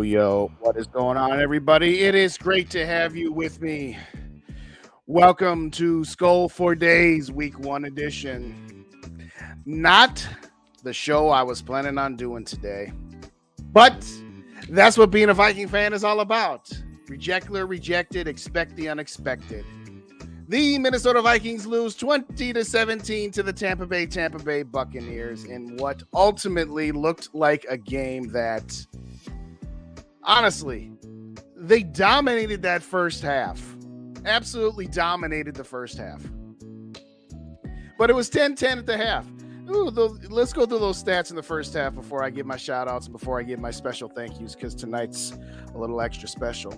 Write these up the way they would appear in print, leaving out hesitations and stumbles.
Yo, what is going on, everybody? It is great to have you with me. Welcome to SKOL for Days, Week 1 edition. Not the show I was planning on doing today, but that's what being a Viking fan is all about. Rejectler, rejected, expect the unexpected. The Minnesota Vikings lose 20-17 to the Tampa Bay Buccaneers in what ultimately looked like a game that, honestly, they dominated that first half. Absolutely dominated the first half. But it was 10-10 at the half. Let's go through those stats in the first half before I give my shout outs and before I give my special thank yous, because tonight's a little extra special.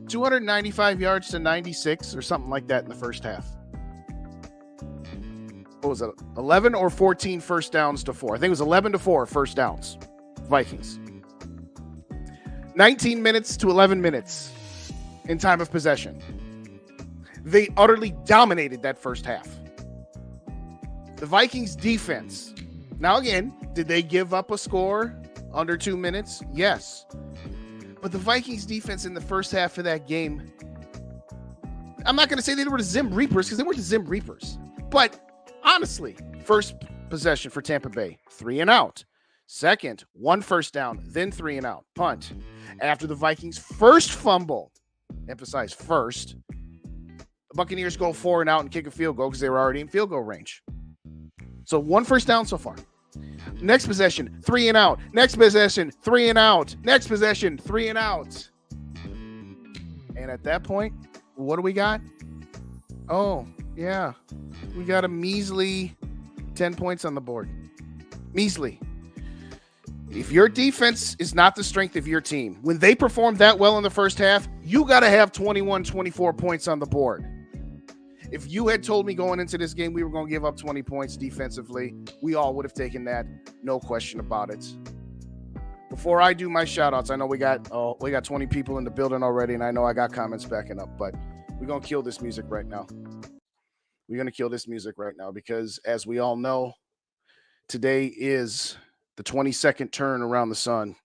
295 yards to 96 or something like that in the first half. What was it? 11 or 14 first downs to 4. I think it was 11 to 4 first downs. Vikings. 19 minutes to 11 minutes in time of possession. They utterly dominated that first half. The Vikings defense. Now again, did they give up a score under 2 minutes? Yes. But the Vikings defense in the first half of that game, I'm not going to say they were the Zim Reapers because they weren't the Zim Reapers. But honestly, first possession for Tampa Bay, 3 and out. Second, 1 first down, then 3 and out, punt. After the Vikings' first fumble, emphasize first, the Buccaneers go 4 and out and kick a field goal because they were already in field goal range. So 1 first down so far. Next possession, 3 and out. Next possession, 3 and out. Next possession, 3 and out. And at that point, what do we got? Oh, yeah. We got a measly 10 points on the board. Measly. If your defense is not the strength of your team, when they perform that well in the first half, you got to have 21, 24 points on the board. If you had told me going into this game we were going to give up 20 points defensively, we all would have taken that, no question about it. Before I do my shout-outs, I know we got 20 people in the building already, and I know I got comments backing up, but we're going to kill this music right now. We're going to kill this music right now because, as we all know, today is the 22nd turn around the sun.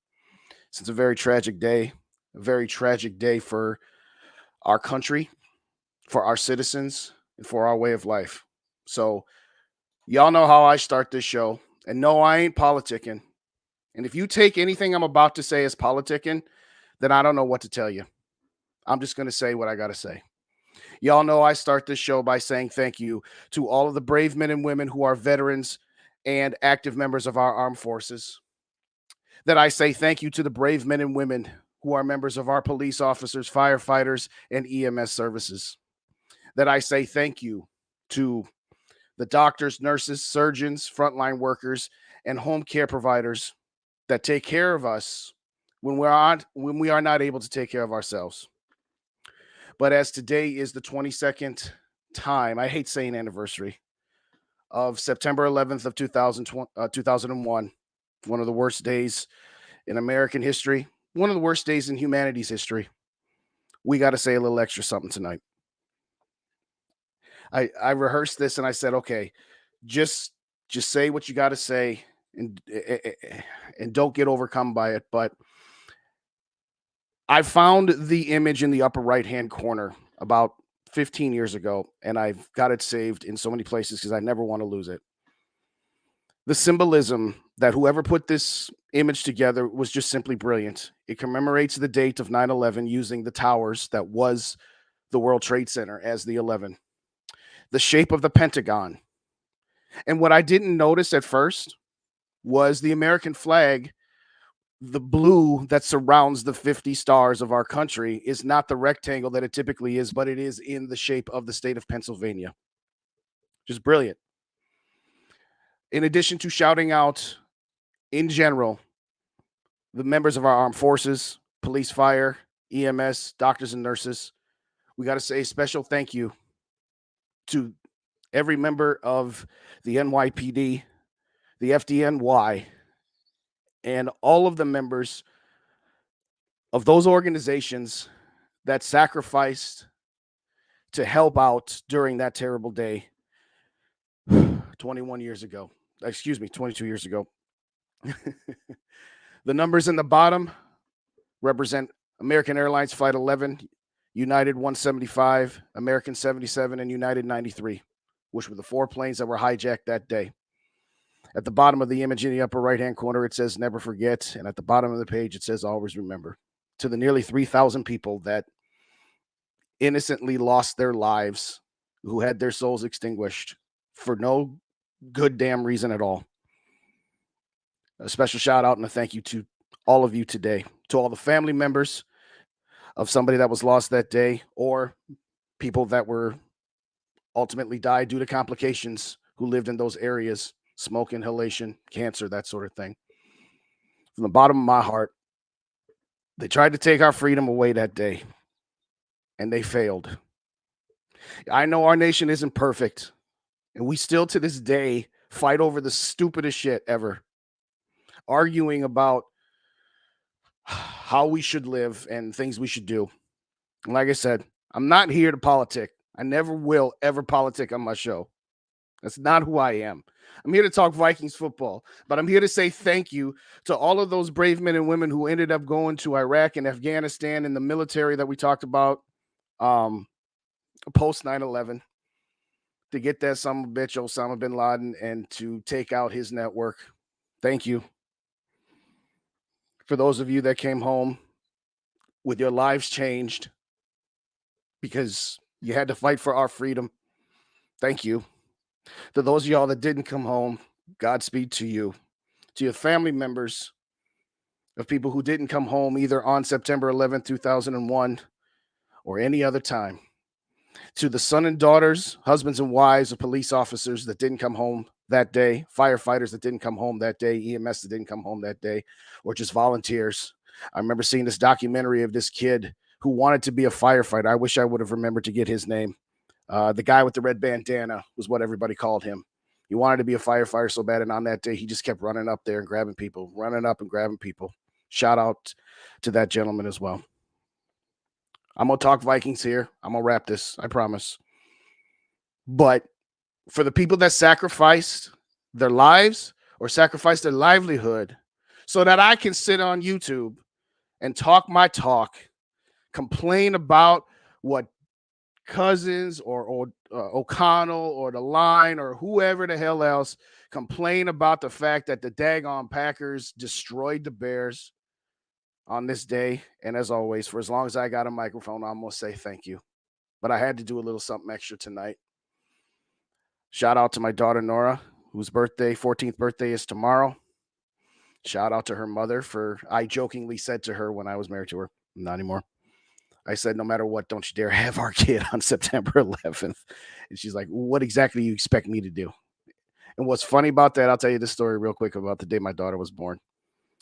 So it's a very tragic day for our country, for our citizens, and for our way of life. So y'all know how I start this show. And no, I ain't politicking. And if you take anything I'm about to say as politicking, then I don't know what to tell you. I'm just going to say what I got to say. Y'all know I start this show by saying thank you to all of the brave men and women who are veterans and active members of our armed forces. That I say thank you to the brave men and women who are members of our police officers, firefighters, and EMS services. That I say thank you to the doctors, nurses, surgeons, frontline workers, and home care providers that take care of us when we are not able to take care of ourselves. But as today is the 22nd time, I hate saying anniversary, of September 11th of 2001, one of the worst days in American history, one of the worst days in humanity's history, we got to say a little extra something tonight. I rehearsed this and I said, okay, just say what you got to say and don't get overcome by it. But I found the image in the upper right-hand corner about 15 years ago, and I've got it saved in so many places because I never want to lose it. The symbolism that whoever put this image together was just simply brilliant. It commemorates the date of 9/11 using the towers that was the World Trade Center as the 11. The shape of the Pentagon. And what I didn't notice at first was the American flag, the blue that surrounds the 50 stars of our country, is not the rectangle that it typically is, but it is in the shape of the state of Pennsylvania. Just brilliant. In addition to shouting out, in general, the members of our armed forces, police, fire, EMS, doctors, and nurses, we got to say a special thank you to every member of the NYPD, the FDNY, and all of the members of those organizations that sacrificed to help out during that terrible day 22 years ago. The numbers in the bottom represent American Airlines Flight 11, United 175, American 77, and United 93, which were the 4 planes that were hijacked that day. At the bottom of the image in the upper right-hand corner, it says never forget. And at the bottom of the page, it says always remember. To the nearly 3,000 people that innocently lost their lives, who had their souls extinguished for no good damn reason at all. A special shout out and a thank you to all of you today, to all the family members of somebody that was lost that day, or people that were ultimately died due to complications who lived in those areas, smoke inhalation, cancer, that sort of thing. From the bottom of my heart, they tried to take our freedom away that day, and they failed. I know our nation isn't perfect, and we still to this day fight over the stupidest shit ever, arguing about how we should live and things we should do. And like I said, I'm not here to politic. I never will ever politic on my show. That's not who I am. I'm here to talk Vikings football, but I'm here to say thank you to all of those brave men and women who ended up going to Iraq and Afghanistan in the military that we talked about post 9/11 to get that son of a bitch Osama bin Laden and to take out his network. Thank you. For those of you that came home with your lives changed because you had to fight for our freedom, thank you. To those of y'all that didn't come home, Godspeed to you. To your family members of people who didn't come home either on September 11th, 2001 or any other time. To the son and daughters, husbands and wives of police officers that didn't come home that day, firefighters that didn't come home that day, EMS that didn't come home that day, or just volunteers. I remember seeing this documentary of this kid who wanted to be a firefighter. I wish I would have remembered to get his name. The guy with the red bandana was what everybody called him. He wanted to be a firefighter so bad, and on that day, he just kept running up there and grabbing people, running up and grabbing people. Shout out to that gentleman as well. I'm going to talk Vikings here. I'm going to wrap this, I promise. But for the people that sacrificed their lives or sacrificed their livelihood so that I can sit on YouTube and talk my talk, complain about what Cousins or O'Connell or the Line or whoever the hell else complain about the fact that the daggone Packers destroyed the Bears on this day. And as always, for as long as I got a microphone, I'm going to say thank you. But I had to do a little something extra tonight. Shout out to my daughter, Nora, whose 14th birthday is tomorrow. Shout out to her mother I jokingly said to her when I was married to her, not anymore. I said, no matter what, don't you dare have our kid on September 11th. And she's like, what exactly do you expect me to do? And what's funny about that, I'll tell you this story real quick about the day my daughter was born.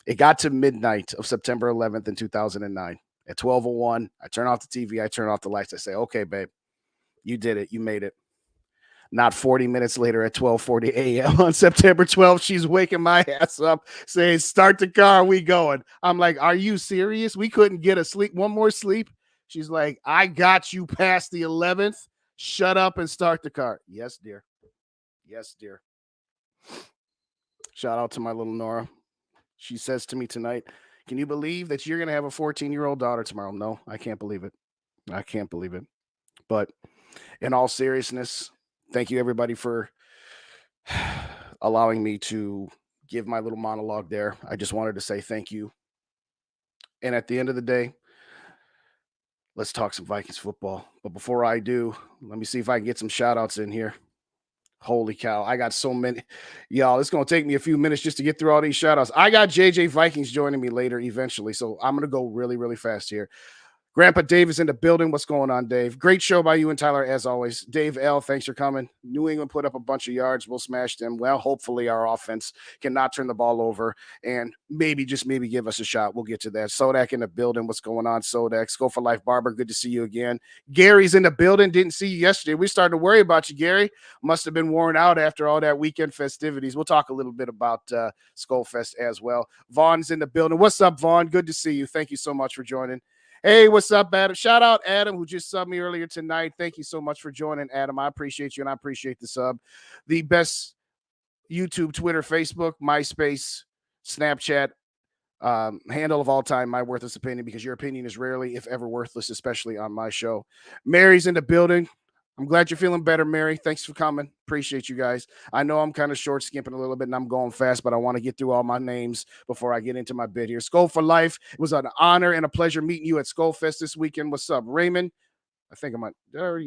It got to midnight of September 11th in 2009. At 12:01, I turn off the TV, I turn off the lights. I say, okay, babe, you did it. You made it. Not 40 minutes later at 12:40 a.m. on September 12th, she's waking my ass up saying, start the car, we going. I'm like, are you serious? We couldn't get one more sleep? She's like, I got you past the 11th. Shut up and start the car. Yes, dear. Yes, dear. Shout out to my little Nora. She says to me tonight, can you believe that you're going to have a 14-year-old daughter tomorrow? No, I can't believe it. I can't believe it. But in all seriousness, thank you, everybody, for allowing me to give my little monologue there. I just wanted to say thank you. And at the end of the day, let's talk some Vikings football. But before I do, let me see if I can get some shout-outs in here. Holy cow, I got so many. Y'all, it's going to take me a few minutes just to get through all these shout-outs. I got JJ Vikings joining me later eventually, so I'm going to go really, really fast here. Grandpa Dave is in the building. What's going on, Dave? Great show by you and Tyler, as always. Dave L., thanks for coming. New England put up a bunch of yards. We'll smash them. Well, hopefully our offense cannot turn the ball over and maybe, just maybe, give us a shot. We'll get to that. Sodak in the building. What's going on, Sodak? Skull for Life Barber, good to see you again. Gary's in the building. Didn't see you yesterday. We started to worry about you, Gary. Must have been worn out after all that weekend festivities. We'll talk a little bit about Skull Fest as well. Vaughn's in the building. What's up, Vaughn? Good to see you. Thank you so much for joining. Hey, what's up, Adam? Shout out Adam, who just subbed me earlier tonight. Thank you so much for joining, Adam. I appreciate you, and I appreciate the sub. The best YouTube, Twitter, Facebook, MySpace, Snapchat, Handle of all time, my worthless opinion, because your opinion is rarely, if ever, worthless, especially on my show. Mary's in the building. I'm glad you're feeling better, Mary. Thanks for coming. Appreciate you guys. I know I'm kind of short skimping a little bit and I'm going fast, but I want to get through all my names before I get into my bit here. SKOL for life. It was an honor and a pleasure meeting you at SKOL Fest this weekend. What's up, Raymond? I think I might.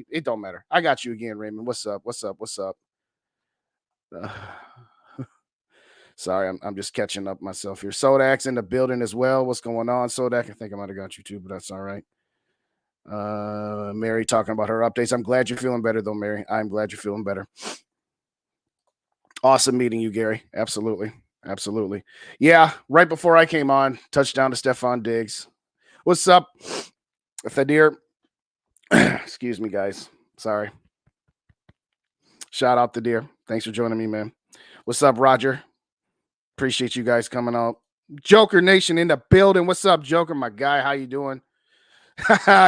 It don't matter. I got you again, Raymond. What's up? What's up? What's up? Uh, Sorry, I'm just catching up myself here. Sodak's in the building as well. What's going on, Sodak? I think I might have got you too, but that's all right. Mary talking about her updates. I'm glad you're feeling better, though, Mary. I'm glad you're feeling better. Awesome meeting you, Gary. Absolutely. Absolutely. Yeah, right before I came on, touchdown to Stephon Diggs. What's up, Thadir? Excuse me, guys. Sorry. Shout out Thadir. Thanks for joining me, man. What's up, Roger? Appreciate you guys coming out. Joker Nation in the building. What's up, Joker, my guy? How you doing?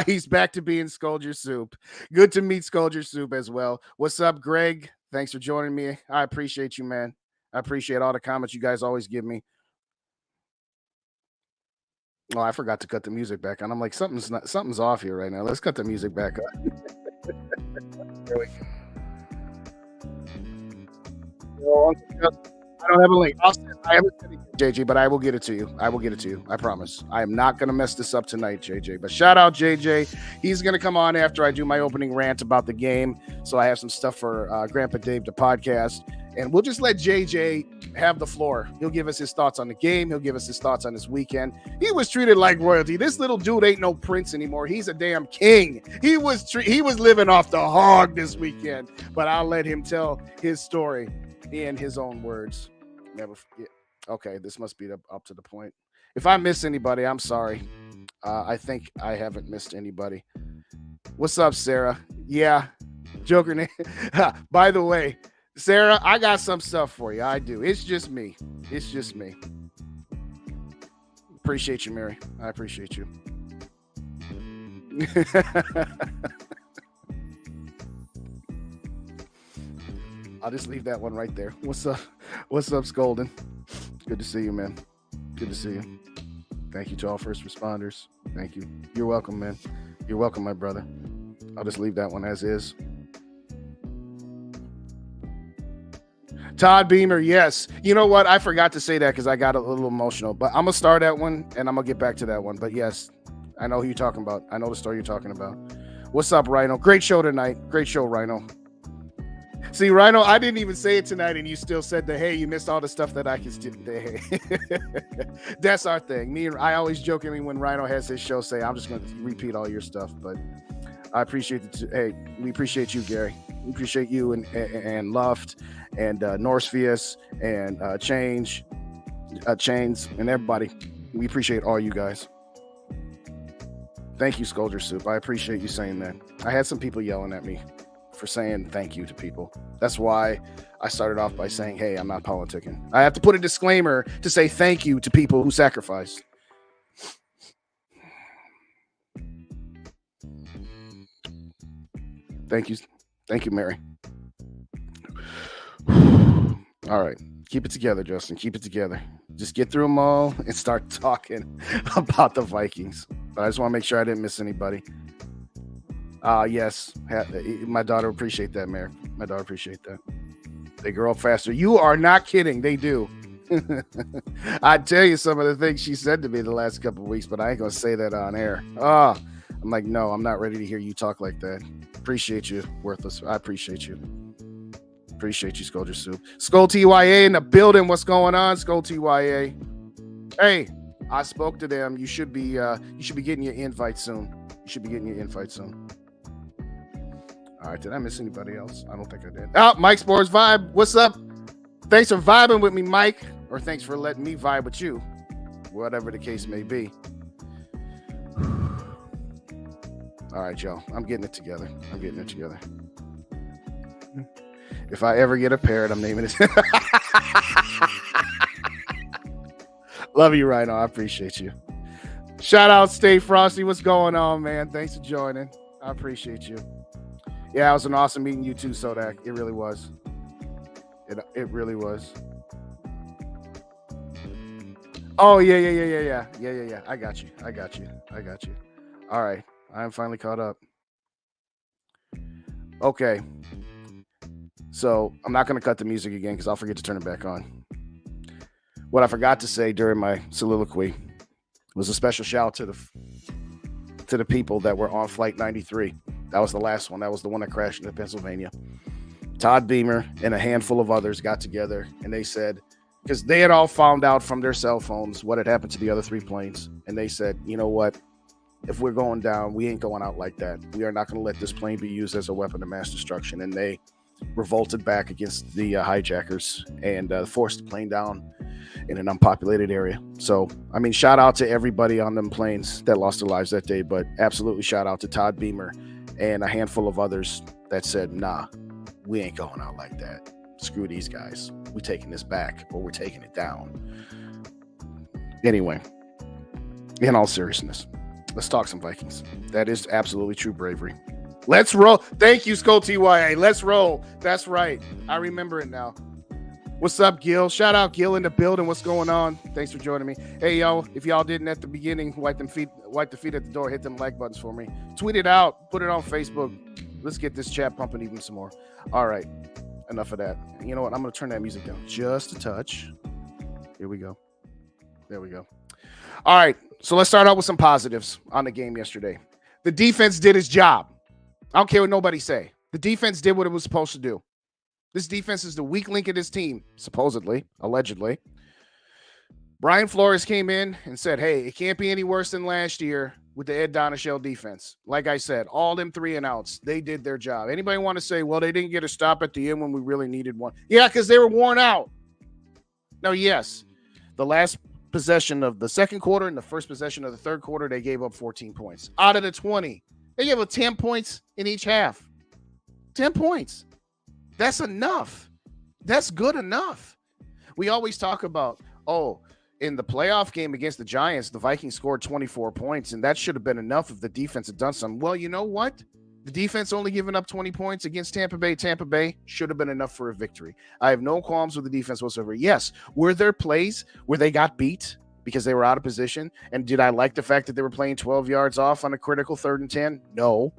He's back to being Scolger Soup. Good to meet Scolger Soup as well. What's up, Greg? Thanks for joining me. I appreciate you, man. I appreciate all the comments you guys always give me. Oh, I forgot to cut the music back on. I'm like, something's off here right now. Let's cut the music back up. There we go. I don't have a link. I haven't sent it yet, JJ, but I will get it to you. I will get it to you. I promise. I am not going to mess this up tonight, JJ. But shout out JJ. He's going to come on after I do my opening rant about the game. So I have some stuff for Grandpa Dave, the podcast. And we'll just let JJ have the floor. He'll give us his thoughts on the game. He'll give us his thoughts on this weekend. He was treated like royalty. This little dude ain't no prince anymore. He's a damn king. He was living off the hog this weekend. But I'll let him tell his story in his own words. Never forget. Okay, this must be up to the point. If I miss anybody, I'm sorry. I think I haven't missed anybody. What's up, Sarah? Yeah, Joker name. By the way, Sarah, I got some stuff for you. I do. It's just me. It's just me. Appreciate you, Mary. I appreciate you. I'll just leave that one right there. What's up? What's up, Skolden? Good to see you, man. Good to see you. Thank you to all first responders. Thank you. You're welcome, man. You're welcome, my brother. I'll just leave that one as is. Todd Beamer, yes. You know what? I forgot to say that because I got a little emotional. But I'm going to start that one, and I'm going to get back to that one. But yes, I know who you're talking about. I know the story you're talking about. What's up, Rhino? Great show tonight. Great show, Rhino. See, Rhino, I didn't even say it tonight, and you still said that, hey, you missed all the stuff that I could do. That's our thing. I always jokingly when Rhino has his show say, I'm just going to repeat all your stuff. But I appreciate it. Hey, we appreciate you, Gary. We appreciate you and Luft and Norsefius and Chains and everybody. We appreciate all you guys. Thank you, Scolger Soup. I appreciate you saying that. I had some people yelling at me for saying thank you to people. That's why I started off by saying, hey, I'm not politicking. I have to put a disclaimer to say thank you to people who sacrificed. Thank you. Thank you, Mary. All right. Keep it together, Justin. Keep it together. Just get through them all and start talking about the Vikings. But I just want to make sure I didn't miss anybody. Yes. My daughter appreciate that, Mary. My daughter appreciate that. They grow up faster. You are not kidding. They do. I'd tell you some of the things she said to me the last couple of weeks, but I ain't going to say that on air. I'm like, no, I'm not ready to hear you talk like that. Appreciate you, Worthless. I appreciate you. Appreciate you, Scolger Soup. Skol TYA in the building. What's going on, Skol TYA? Hey, I spoke to them. You should be getting your invite soon. You should be getting your invite soon. All right, did I miss anybody else? I don't think I did. Oh, Mike Sports Vibe. What's up? Thanks for vibing with me, Mike. Or thanks for letting me vibe with you. Whatever the case may be. All right, y'all. I'm getting it together. If I ever get a parrot, I'm naming it. Love you, Rhino. I appreciate you. Shout out, Stay Frosty. What's going on, man? Thanks for joining. I appreciate you. Yeah, it was an awesome meeting you too, Sodak. It really was. It really was. Oh, yeah. I got you. All right. I'm finally caught up. Okay. So I'm not going to cut the music again because I'll forget to turn it back on. What I forgot to say during my soliloquy was a special shout out to the people that were on Flight 93. That was the last one. That was the one that crashed into Pennsylvania. Todd Beamer and a handful of others got together and they said, because they had all found out from their cell phones what had happened to the other 3 planes. And they said, you know what? If we're going down, we ain't going out like that. We are not going to let this plane be used as a weapon of mass destruction. And they revolted back against the hijackers and forced the plane down in an unpopulated area. So, I mean, shout out to everybody on them planes that lost their lives that day, but absolutely shout out to Todd Beamer and a handful of others that said, nah, we ain't going out like that. Screw these guys. We're taking this back or we're taking it down. Anyway, in all seriousness, let's talk some Vikings. That is absolutely true bravery. Let's roll. Thank you, SKOL TYA. Let's roll. That's right. I remember it now. What's up, Gil? Shout out Gil in the building. What's going on? Thanks for joining me. Hey, yo, if y'all didn't at the beginning, wipe the feet at the door, hit them like buttons for me. Tweet it out, put it on Facebook. Let's get this chat pumping even some more. All right. Enough of that. You know what? I'm going to turn that music down just a touch. Here we go. There we go. All right. So let's start out with some positives on the game yesterday. The defense did its job. I don't care what nobody say. The defense did what it was supposed to do. This defense is the weak link of this team, supposedly, allegedly. Brian Flores came in and said, hey, it can't be any worse than last year with the Ed Donashell defense. Like I said, all them 3 and outs, they did their job. Anybody want to say, well, they didn't get a stop at the end when we really needed one? Yeah, because they were worn out. Now, yes, the last possession of the second quarter and the first possession of the third quarter, they gave up 14 points. Out of the 20, they gave up 10 points in each half. 10 points. That's enough. That's good enough. We always talk about, in the playoff game against the Giants, the Vikings scored 24 points, and that should have been enough if the defense had done something. Well, you know what? The defense only giving up 20 points against Tampa Bay. Tampa Bay should have been enough for a victory. I have no qualms with the defense whatsoever. Yes, were there plays where they got beat because they were out of position? And did I like the fact that they were playing 12 yards off on a critical 3rd and 10? No.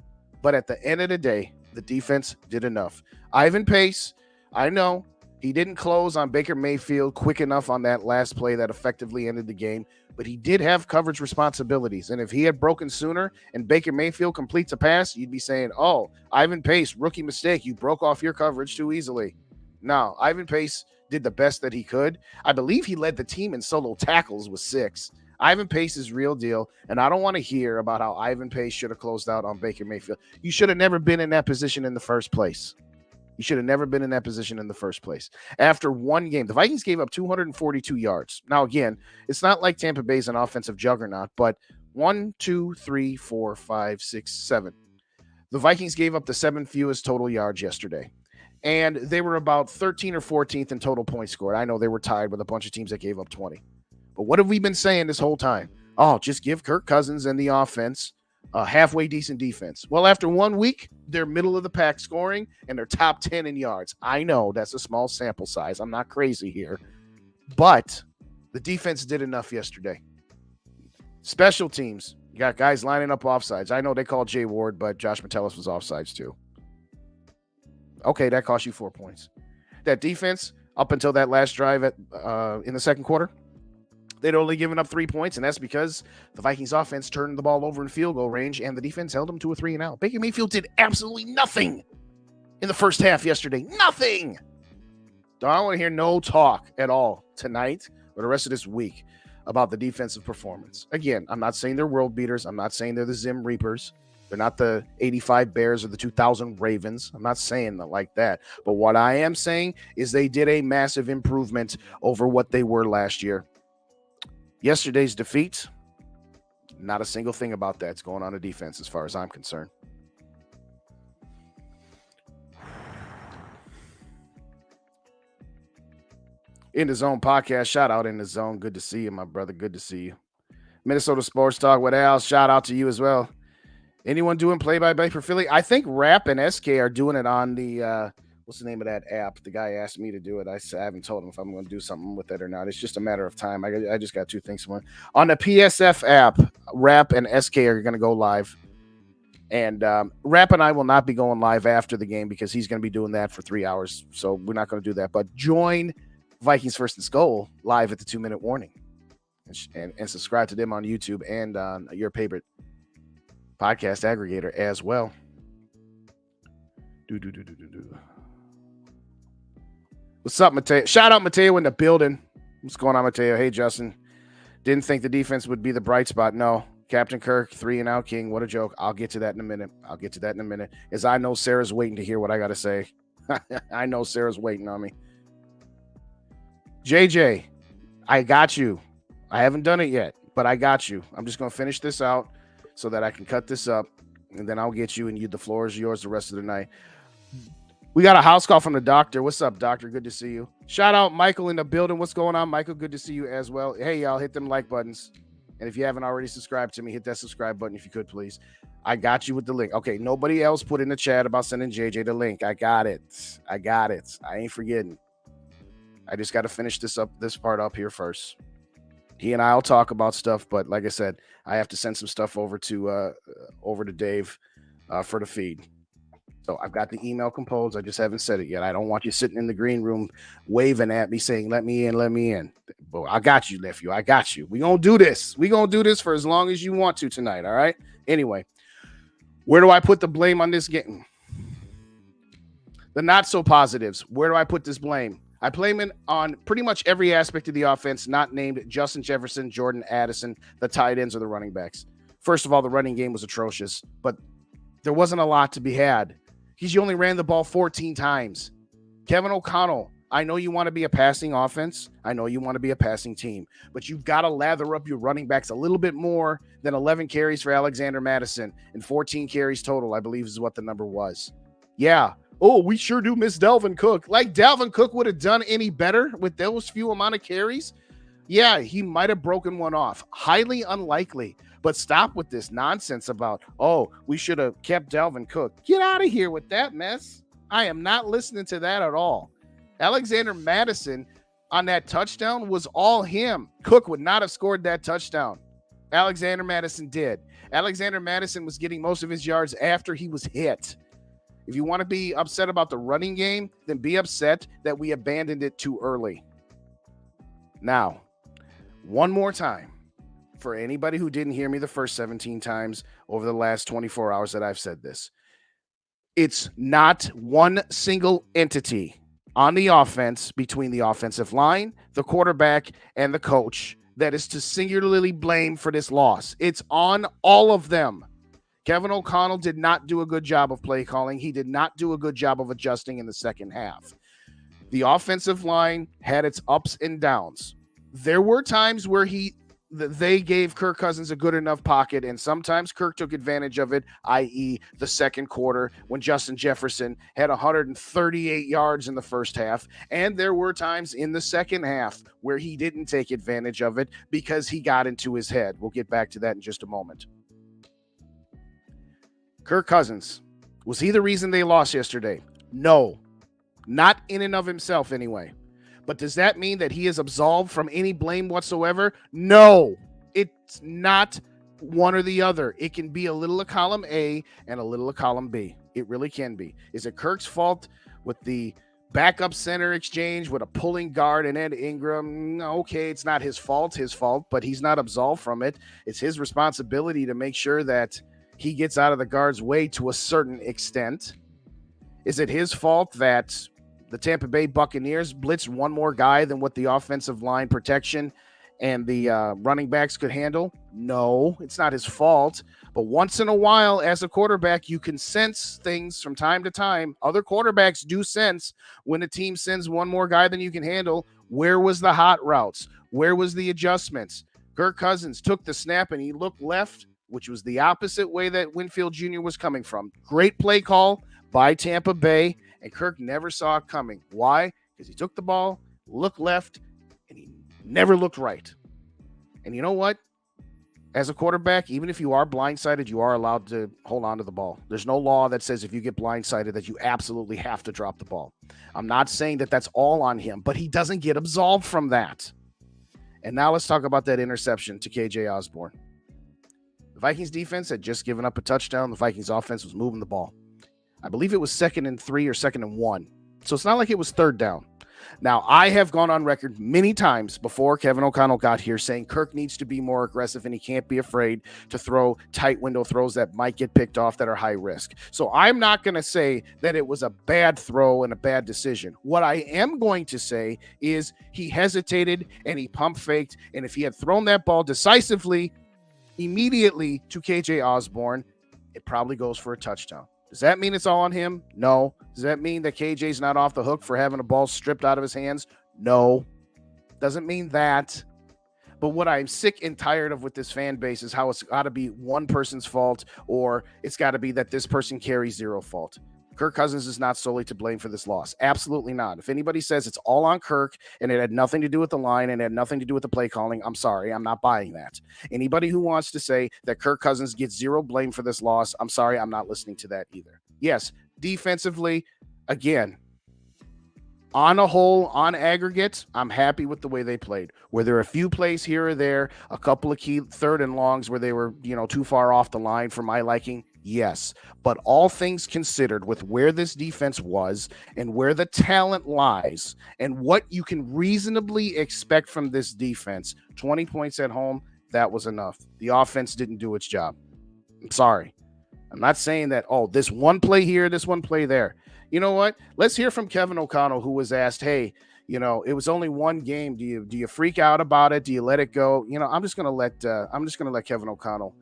But at the end of the day, the defense did enough. Ivan Pace, I know he didn't close on Baker Mayfield quick enough on that last play that effectively ended the game, but he did have coverage responsibilities. And if he had broken sooner and Baker Mayfield completes a pass, you'd be saying, oh, Ivan Pace, rookie mistake. You broke off your coverage too easily. No, Ivan Pace did the best that he could. I believe he led the team in solo tackles with 6. Ivan Pace is real deal, and I don't want to hear about how Ivan Pace should have closed out on Baker Mayfield. You should have never been in that position in the first place. You should have never been in that position in the first place. After one game, the Vikings gave up 242 yards. Now, again, it's not like Tampa Bay's an offensive juggernaut, but 1, 2, 3, 4, 5, 6, 7. The Vikings gave up the 7th fewest total yards yesterday. And they were about 13th or 14th in total points scored. I know they were tied with a bunch of teams that gave up 20. But what have we been saying this whole time? Oh, just give Kirk Cousins and the offense a halfway decent defense. Well, after 1 week, they're middle of the pack scoring, and they're top 10 in yards. I know that's a small sample size. I'm not crazy here. But the defense did enough yesterday. Special teams. You got guys lining up offsides. I know they called Jay Ward, but Josh Metellus was offsides too. Okay, that cost you 4 points. That defense, up until that last drive in the second quarter, they'd only given up 3 points, and that's because the Vikings offense turned the ball over in field goal range, and the defense held them to a 3 and out. Baker Mayfield did absolutely nothing in the first half yesterday. Nothing. I don't want to hear no talk at all tonight or the rest of this week about the defensive performance. Again, I'm not saying they're world beaters. I'm not saying they're the Zim Reapers. They're not the 85 Bears or the 2000 Ravens. I'm not saying that like that. But what I am saying is they did a massive improvement over what they were last year. Yesterday's defeat, not a single thing about that's going on defense as far as I'm concerned. In the Zone podcast, shout out In the Zone. Good to see you, my brother. Good to see you. Minnesota Sports Talk with Al, shout out to you as well. Anyone doing play-by-play for Philly? I think Rap and SK are doing it on the what's the name of that app? The guy asked me to do it. I haven't told him if I'm going to do something with it or not. It's just a matter of time. I just got two things. On the PSF app, Rap and SK are going to go live. And Rap and I will not be going live after the game because he's going to be doing that for 3 hours. So we're not going to do that. But join Vikings First and SKOL live at the 2-minute warning. And subscribe to them on YouTube and on your favorite podcast aggregator as well. What's up, Mateo? Shout out Mateo in the building. What's going on, Mateo? Hey, Justin. Didn't think the defense would be the bright spot. No. Captain Kirk, 3-and-out king. What a joke. I'll get to that in a minute. As I know Sarah's waiting to hear what I got to say. I know Sarah's waiting on me. JJ, I got you. I haven't done it yet, but I got you. I'm just going to finish this out so that I can cut this up, and then I'll get you, and the floor is yours the rest of the night. We got a house call from the doctor. What's up, doctor? Good to see you. Shout out Michael in the building. What's going on, Michael? Good to see you as well. Hey, y'all, hit them like buttons. And if you haven't already subscribed to me, hit that subscribe button if you could, please. I got you with the link. Okay, nobody else put in the chat about sending JJ the link. I got it. I ain't forgetting. I just got to finish this part up here first. He and I will talk about stuff, but like I said, I have to send some stuff over to Dave for the feed. So I've got the email composed. I just haven't said it yet. I don't want you sitting in the green room waving at me saying, let me in. But I got you, nephew. I got you. We're going to do this. We're going to do this for as long as you want to tonight, all right? Anyway, where do I put the blame on this game? The not so positives. Where do I put this blame? I blame it on pretty much every aspect of the offense not named Justin Jefferson, Jordan Addison, the tight ends, or the running backs. First of all, the running game was atrocious, but there wasn't a lot to be had. You only ran the ball 14 times. Kevin O'Connell, I know you want to be a passing offense. I know you want to be a passing team, but you've got to lather up your running backs a little bit more than 11 carries for Alexander Mattison and 14 carries total, I believe is what the number was. Yeah. Oh, we sure do miss Dalvin Cook. Like Dalvin Cook would have done any better with those few amount of carries? Yeah, he might have broken one off. Highly unlikely. But stop with this nonsense about, oh, we should have kept Dalvin Cook. Get out of here with that mess. I am not listening to that at all. Alexander Mattison on that touchdown was all him. Cook would not have scored that touchdown. Alexander Mattison did. Alexander Mattison was getting most of his yards after he was hit. If you want to be upset about the running game, then be upset that we abandoned it too early. Now, one more time. For anybody who didn't hear me the first 17 times over the last 24 hours that I've said this, it's not one single entity on the offense between the offensive line, the quarterback, and the coach that is to singularly blame for this loss. It's on all of them. Kevin O'Connell did not do a good job of play calling. He did not do a good job of adjusting in the second half. The offensive line had its ups and downs. There were times where they gave Kirk Cousins a good enough pocket, and sometimes Kirk took advantage of it, i.e. the second quarter when Justin Jefferson had 138 yards in the first half, and there were times in the second half where he didn't take advantage of it because he got into his head. We'll get back to that in just a moment. Kirk Cousins, was he the reason they lost yesterday? No, not in and of himself anyway. But does that mean that he is absolved from any blame whatsoever? No, it's not one or the other. It can be a little of column A and a little of column B. It really can be. Is it Kirk's fault with the backup center exchange with a pulling guard and Ed Ingram? Okay, it's not his fault, but he's not absolved from it. It's his responsibility to make sure that he gets out of the guard's way to a certain extent. Is it his fault that the Tampa Bay Buccaneers blitzed one more guy than what the offensive line protection and the running backs could handle? No, it's not his fault. But once in a while, as a quarterback, you can sense things from time to time. Other quarterbacks do sense when a team sends one more guy than you can handle. Where was the hot routes? Where was the adjustments? Kirk Cousins took the snap and he looked left, which was the opposite way that Winfield Jr. was coming from. Great play call by Tampa Bay. And Kirk never saw it coming. Why? Because he took the ball, looked left, and he never looked right. And you know what? as a quarterback, even if you are blindsided, you are allowed to hold on to the ball. There's no law that says if you get blindsided that you absolutely have to drop the ball. I'm not saying that that's all on him, but he doesn't get absolved from that. And now let's talk about that interception to KJ Osborne. The Vikings defense had just given up a touchdown. The Vikings offense was moving the ball. I believe it was 2nd and 3 or 2nd and 1. So it's not like it was 3rd down. Now, I have gone on record many times before Kevin O'Connell got here saying Kirk needs to be more aggressive and he can't be afraid to throw tight window throws that might get picked off that are high risk. So I'm not going to say that it was a bad throw and a bad decision. What I am going to say is he hesitated and he pump faked. And if he had thrown that ball decisively, immediately to KJ Osborne, it probably goes for a touchdown. Does that mean it's all on him? No. Does that mean that KJ's not off the hook for having a ball stripped out of his hands? No. Doesn't mean that. But what I'm sick and tired of with this fan base is how it's got to be one person's fault, or it's got to be that this person carries zero fault. Kirk Cousins is not solely to blame for this loss. Absolutely not. If anybody says it's all on Kirk and it had nothing to do with the line and it had nothing to do with the play calling, I'm sorry. I'm not buying that. Anybody who wants to say that Kirk Cousins gets zero blame for this loss, I'm sorry. I'm not listening to that either. Yes, defensively, again, on a whole, on aggregate, I'm happy with the way they played. Were there a few plays here or there, a couple of key 3rd and longs where they were, too far off the line for my liking? Yes. But all things considered, with where this defense was and where the talent lies and what you can reasonably expect from this defense, 20 points at home, that was enough. The offense didn't do its job. I'm sorry. I'm not saying that, this one play here, this one play there. You know what? Let's hear from Kevin O'Connell, who was asked, hey, it was only one game. Do you freak out about it? Do you let it go? I'm just gonna let Kevin O'Connell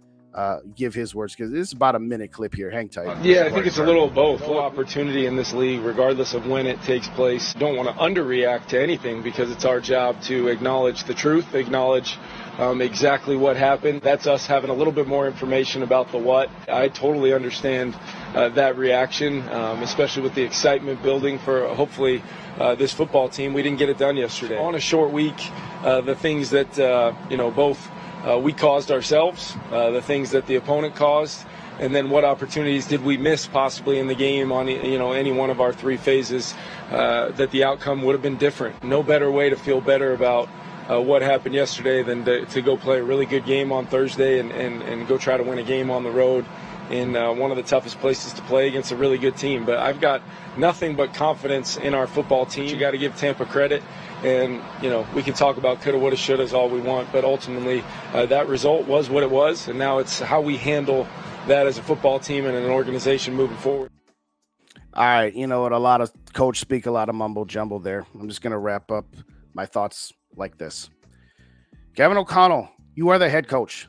give his words, because this is about a minute clip here. Hang tight. Yeah, I think it's a little of both. Full opportunity in this league, regardless of when it takes place. Don't want to underreact to anything, because it's our job to acknowledge the truth, acknowledge exactly what happened. That's us having a little bit more information about the what. I totally understand that reaction, especially with the excitement building for hopefully this football team. We didn't get it done yesterday. On a short week, the things that, both we caused ourselves, the things that the opponent caused, and then what opportunities did we miss possibly in the game on any one of our 3 phases that the outcome would have been different. No better way to feel better about what happened yesterday than to go play a really good game on Thursday and go try to win a game on the road in one of the toughest places to play against a really good team. But I've got nothing but confidence in our football team. You got to give Tampa credit. And, we can talk about coulda, woulda, shouldas all we want, but ultimately that result was what it was, and now it's how we handle that as a football team and an organization moving forward. All right, a lot of coach speak, a lot of mumbo jumbo there. I'm just going to wrap up my thoughts like this. Kevin O'Connell, you are the head coach.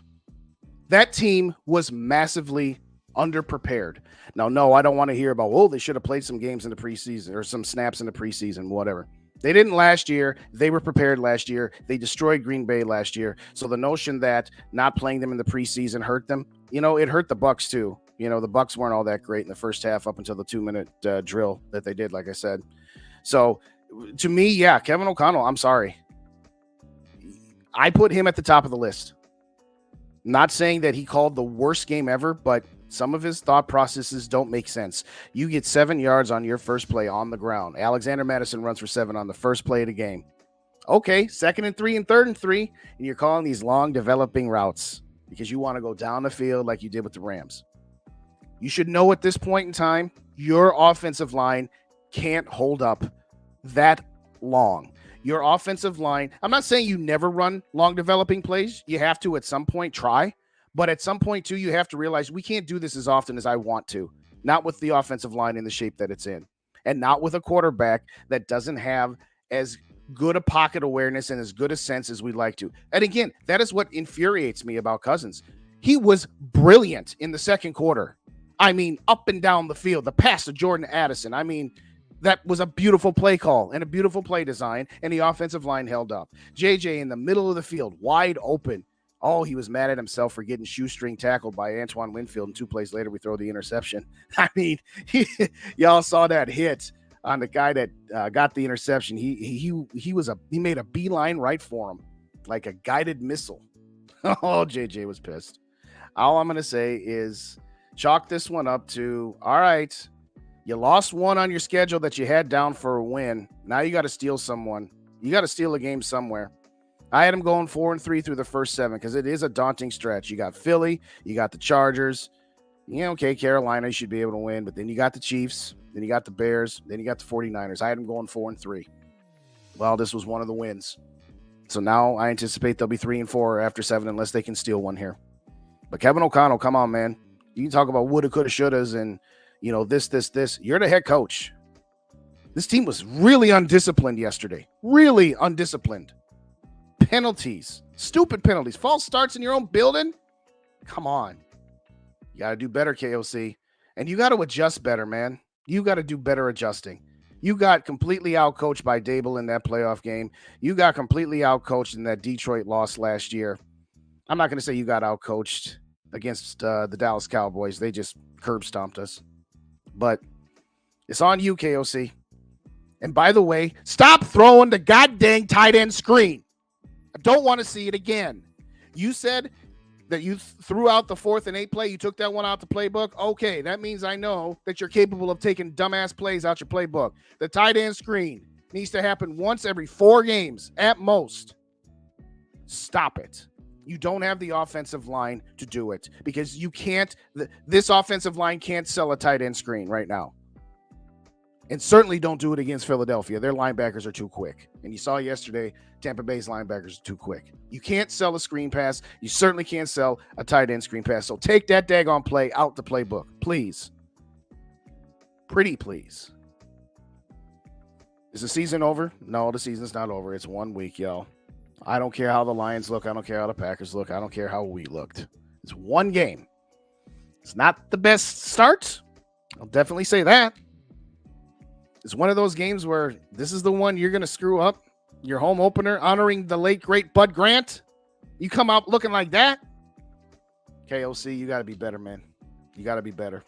That team was massively underprepared. Now, no, I don't want to hear about, they should have played some games in the preseason or some snaps in the preseason, whatever. They didn't last year. They were prepared last year. They destroyed Green Bay last year. So the notion that not playing them in the preseason hurt them, it hurt the Bucs too. The Bucs weren't all that great in the first half up until the 2-minute drill that they did, like I said. So to me, yeah, Kevin O'Connell, I'm sorry. I put him at the top of the list. Not saying that he called the worst game ever, but some of his thought processes don't make sense. You get 7 yards on your first play on the ground. Alexander Madison runs for 7 on the first play of the game. Okay, 2nd and 3 and 3rd and 3, and you're calling these long developing routes because you want to go down the field like you did with the Rams. You should know at this point in time, your offensive line can't hold up that long. Your offensive line, I'm not saying you never run long developing plays. You have to at some point try. But at some point, too, you have to realize we can't do this as often as I want to. Not with the offensive line in the shape that it's in. And not with a quarterback that doesn't have as good a pocket awareness and as good a sense as we'd like to. And again, that is what infuriates me about Cousins. He was brilliant in the second quarter. I mean, up and down the field. The pass to Jordan Addison. I mean, that was a beautiful play call and a beautiful play design. And the offensive line held up. JJ in the middle of the field, wide open. Oh, he was mad at himself for getting shoestring tackled by Antoine Winfield, and 2 plays later we throw the interception. I mean, y'all saw that hit on the guy that got the interception. He made a beeline right for him, like a guided missile. Oh, JJ was pissed. All I'm going to say is chalk this one up to, all right, you lost one on your schedule that you had down for a win. Now you got to steal someone. You got to steal a game somewhere. I had them going 4-3 through the first 7 because it is a daunting stretch. You got Philly, you got the Chargers. Okay, Carolina, you should be able to win, but then you got the Chiefs, then you got the Bears, then you got the 49ers. I had them going 4-3. Well, this was one of the wins. So now I anticipate they'll be 3-4 after 7 unless they can steal one here. But Kevin O'Connell, come on, man. You can talk about woulda, coulda, shouldas and, this. You're the head coach. This team was really undisciplined yesterday. Really undisciplined. Penalties. Stupid penalties. False starts in your own building? Come on. You got to do better, KOC. And you got to adjust better, man. You got to do better adjusting. You got completely outcoached by Dable in that playoff game. You got completely outcoached in that Detroit loss last year. I'm not going to say you got outcoached against the Dallas Cowboys. They just curb stomped us. But it's on you, KOC. And by the way, stop throwing the goddamn tight end screen. I don't want to see it again. You said that you threw out the 4th and 8 play. You took that one out the playbook. Okay, that means I know that you're capable of taking dumbass plays out your playbook. The tight end screen needs to happen once every 4 games at most. Stop it. You don't have the offensive line to do it because you can't. This offensive line can't sell a tight end screen right now. And certainly don't do it against Philadelphia. Their linebackers are too quick. And you saw yesterday, Tampa Bay's linebackers are too quick. You can't sell a screen pass. You certainly can't sell a tight end screen pass. So take that daggone play out the playbook, please. Pretty please. Is the season over? No, the season's not over. It's 1 week, y'all. I don't care how the Lions look. I don't care how the Packers look. I don't care how we looked. It's 1 game. It's not the best start. I'll definitely say that. It's one of those games where this is the one you're going to screw up. Your home opener honoring the late, great Bud Grant. You come out looking like that. KOC, you got to be better, man. You got to be better.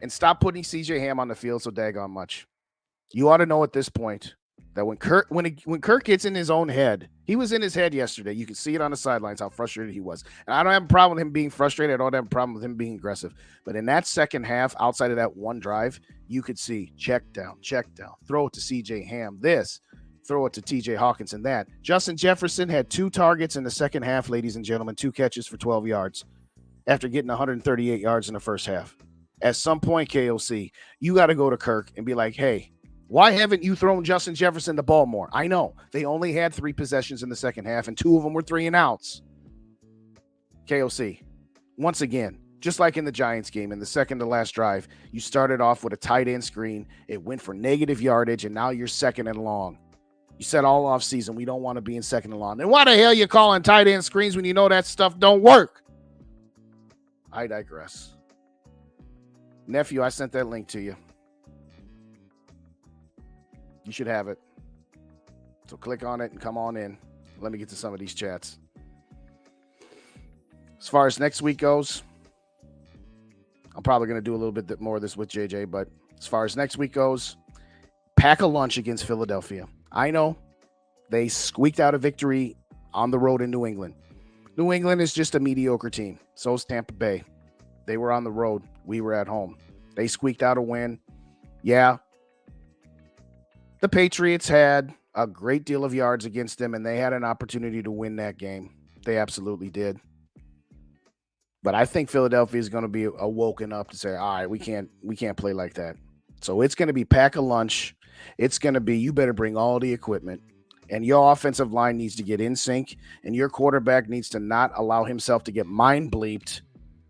And stop putting CJ Ham on the field so daggone much. You ought to know at this point that when Kirk gets in his own head, he was in his head yesterday. You can see it on the sidelines how frustrated he was. And I don't have a problem with him being frustrated. I don't have a problem with him being aggressive. But in that second half, outside of that one drive, you could see check down, throw it to CJ Ham, this, throw it to TJ Hawkinson, that. Justin Jefferson had 2 targets in the second half, ladies and gentlemen, 2 catches for 12 yards after getting 138 yards in the first half. At some point, KOC, you got to go to Kirk and be like, hey, why haven't you thrown Justin Jefferson the ball more? I know they only had 3 possessions in the second half, and 2 of them were 3 and outs. KOC, once again, just like in the Giants game, in the second to last drive, you started off with a tight end screen. It went for negative yardage, and now you're second and long. You said all off season, we don't want to be in second and long. Then why the hell you calling tight end screens when you know that stuff don't work? I digress. Nephew, I sent that link to you. You should have it. So click on it and come on in. Let me get to some of these chats. As far as next week goes, I'm probably going to do a little bit more of this with JJ, but as far as next week goes, pack a lunch against Philadelphia. I know they squeaked out a victory on the road in New England. New England is just a mediocre team. So is Tampa Bay. They were on the road. We were at home. They squeaked out a win. Yeah. The Patriots had a great deal of yards against them, and they had an opportunity to win that game. They absolutely did. But I think Philadelphia is going to be awoken up to say, all right, we can't play like that. So it's going to be pack a lunch. It's going to be, you better bring all the equipment, and your offensive line needs to get in sync, and your quarterback needs to not allow himself to get mind bleeped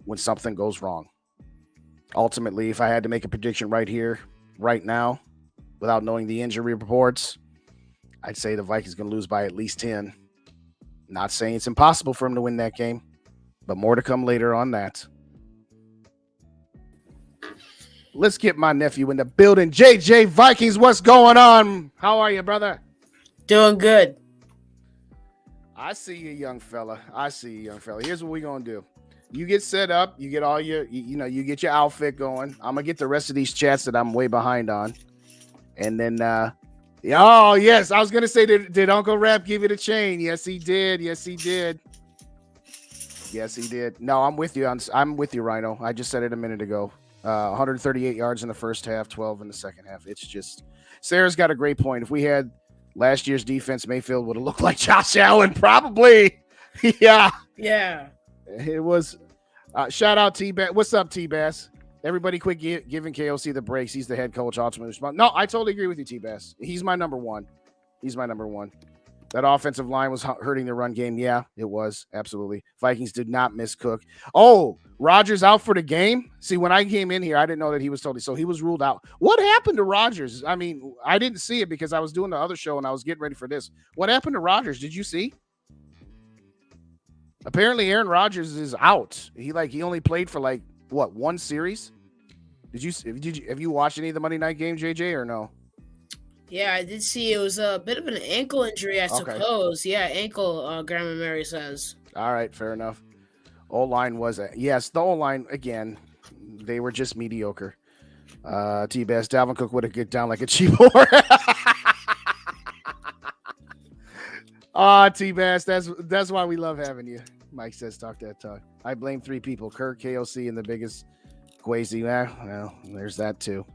when something goes wrong. Ultimately, if I had to make a prediction right here, right now, without knowing the injury reports, I'd say the Vikings going to lose by at least 10. Not saying it's impossible for him to win that game, but more to come later on that. Let's get my nephew in the building. JJ Vikings, what's going on? How are you, brother? Doing good. I see you, young fella. Here's what we're going to do. You get set up. You get all your, you get your outfit going. I'm going to get the rest of these chats that I'm way behind on. And then, oh, yes, I was going to say, did Uncle Rap give you the chain? Yes, he did. Yes, he did. No, I'm with you. I'm with you, Rhino. I just said it a minute ago. 138 yards in the first half, 12 in the second half. It's just Sarah's got a great point. If we had last year's defense, Mayfield would have looked like Josh Allen, probably. Yeah, it was. Shout out T-Bass. What's up, T-Bass? Everybody quit giving KOC the breaks. He's the head coach, ultimately responsible. No, I totally agree with you, T-Bass. He's my number one. That offensive line was hurting the run game. Yeah, it was. Absolutely. Vikings did not miss Cook. Oh, Rodgers out for the game? See, when I came in here, I didn't know that he was totally. So he was ruled out. What happened to Rodgers? I mean, I didn't see it because I was doing the other show and I was getting ready for this. What happened to Rodgers? Did you see? Apparently, Aaron Rodgers is out. He only played for one series? Have you watched any of the Monday night game, JJ, or no? Yeah, I did see it was a bit of an ankle injury, I suppose. Yeah, ankle, Grandma Mary says. All right, fair enough. O-line was yes, the O-line, again, they were just mediocre. T-Bass, Dalvin Cook would have get down like a cheap horse. T-Bass, that's why we love having you. Mike says, talk that talk. I blame three people, Kirk, KOC, and the biggest Quasi. Well, there's that too.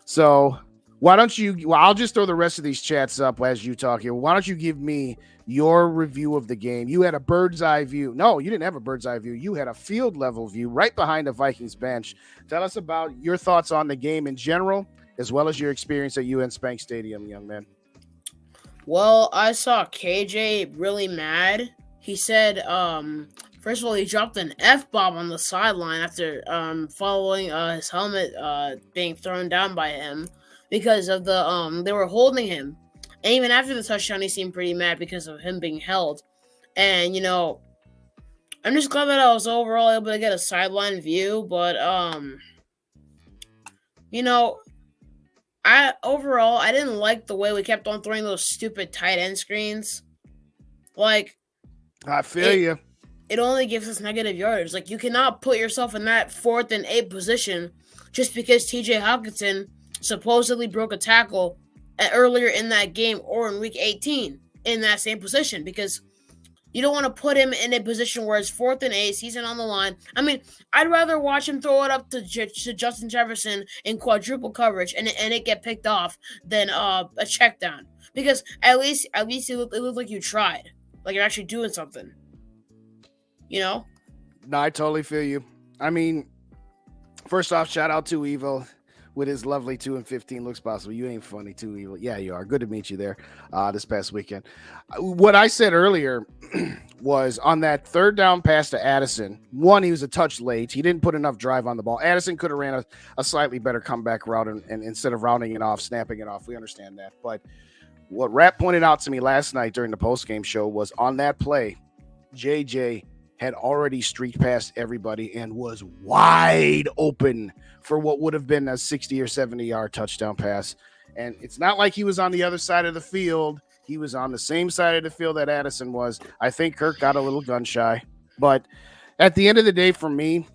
So why don't you, I'll just throw the rest of these chats up as you talk here. Why don't you give me your review of the game? You had a bird's eye view. No, you didn't have a bird's eye view. You had a field level view right behind the Vikings bench. Tell us about your thoughts on the game in general, as well as your experience at UN Spank Stadium, young man. Well, I saw KJ really mad. He said, first of all, he dropped an F-bomb on the sideline after following his helmet being thrown down by him because of they were holding him. And even after the touchdown, he seemed pretty mad because of him being held. And, I'm just glad that I was overall able to get a sideline view. But, I didn't like the way we kept on throwing those stupid tight end screens. I feel you. It only gives us negative yardage. You cannot put yourself in that 4th and 8 position just because TJ Hawkinson supposedly broke a tackle earlier in that game or in week 18 in that same position, because you don't want to put him in a position where it's 4th and 8, season on the line. I mean, I'd rather watch him throw it up to Justin Jefferson in quadruple coverage and it get picked off than a check down, because at least it looked like you tried, like you're actually doing something. No, I totally feel you. I mean, first off, shout out to Evo with his lovely 2-15 looks possible. You ain't funny too, Evo. Yeah, you are. Good to meet you there this past weekend. What I said earlier was on that third down pass to Addison. One, he was a touch late. He didn't put enough drive on the ball. Addison could have ran a slightly better comeback route and instead of rounding it off, snapping it off. We understand that. But what Rapp pointed out to me last night during the postgame show was on that play, JJ had already streaked past everybody and was wide open for what would have been a 60 or 70-yard touchdown pass. And it's not like he was on the other side of the field. He was on the same side of the field that Addison was. I think Kirk got a little gun shy. But at the end of the day, for me,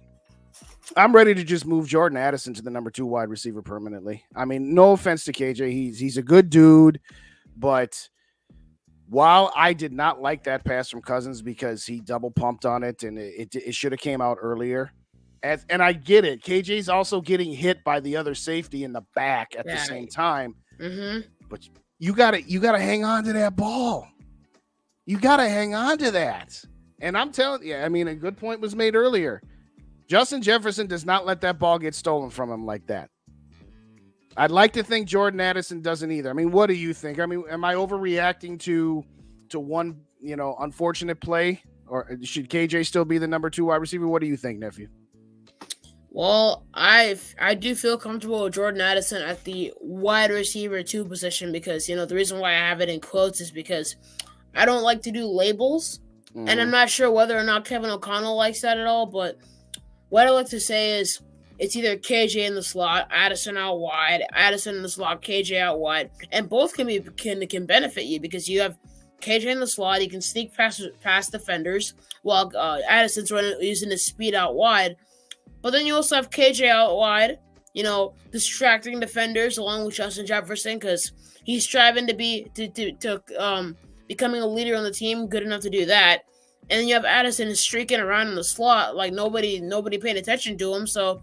I'm ready to just move Jordan Addison to the number 2 wide receiver permanently. I mean, no offense to KJ. He's a good dude, but while I did not like that pass from Cousins because he double pumped on it and it should have came out earlier. And I get it. KJ's also getting hit by the other safety in the back at the same time. Mm-hmm. But you gotta hang on to that ball. You gotta hang on to that. And I'm telling you, I mean, a good point was made earlier. Justin Jefferson does not let that ball get stolen from him like that. I'd like to think Jordan Addison doesn't either. I mean, what do you think? I mean, am I overreacting to one, unfortunate play? Or should KJ still be the number 2 wide receiver? What do you think, nephew? Well, I do feel comfortable with Jordan Addison at the wide receiver 2 position because, the reason why I have it in quotes is because I don't like to do labels. Mm-hmm. And I'm not sure whether or not Kevin O'Connell likes that at all, but what I like to say is it's either KJ in the slot, Addison out wide, Addison in the slot, KJ out wide, and both can benefit you because you have KJ in the slot, he can sneak past defenders while Addison's using his speed out wide. But then you also have KJ out wide, distracting defenders along with Justin Jefferson because he's striving to becoming a leader on the team, good enough to do that. and you have Addison streaking around in the slot like nobody paid attention to him. So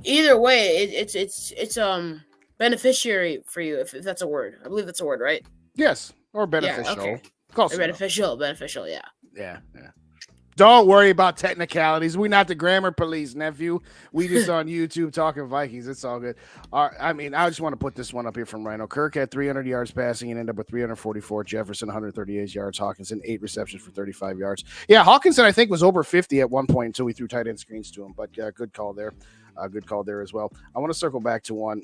either way, it's beneficiary for you if that's a word. I believe that's a word, right? Yes, or beneficial. Yeah, okay. Close or beneficial, yeah. Yeah. Don't worry about technicalities. We're not the grammar police, nephew. We just on YouTube talking Vikings. It's all good. I just want to put this one up here from Rhino. Kirk had 300 yards passing and ended up with 344. Jefferson, 138 yards. Hawkinson, 8 receptions for 35 yards. Yeah, Hawkinson, I think, was over 50 at one point until we threw tight end screens to him. But good call there. Good call there as well. I want to circle back to one.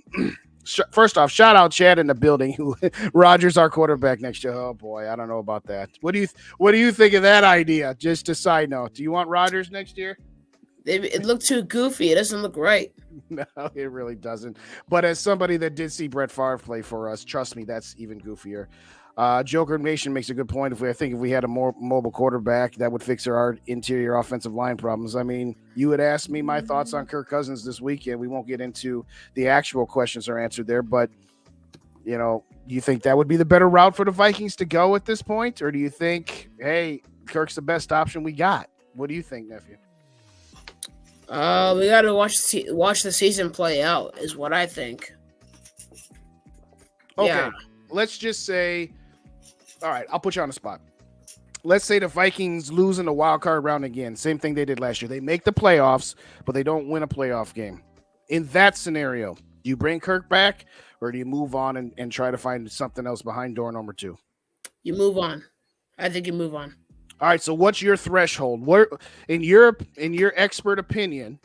First off, shout out Chad in the building. Who Rodgers our quarterback next year? Oh boy, I don't know about that. What do you think of that idea? Just a side note. Do you want Rodgers next year? It looked too goofy. It doesn't look right. No, it really doesn't. But as somebody that did see Brett Favre play for us, trust me, that's even goofier. Joker Nation makes a good point. I think if we had a more mobile quarterback, that would fix our interior offensive line problems. I mean, you had asked me my thoughts on Kirk Cousins this weekend. We won't get into the actual questions are answered there, but do you think that would be the better route for the Vikings to go at this point? Or do you think, hey, Kirk's the best option we got? What do you think, nephew? We got to watch the season play out is what I think. Okay. Yeah. Let's just say, all right, I'll put you on the spot. Let's say the Vikings lose in the wild card round again. Same thing they did last year. They make the playoffs, but they don't win a playoff game. In that scenario, do you bring Kirk back or do you move on and try to find something else behind door number 2? You move on. I think you move on. All right, so what's your threshold? Where, in your expert opinion,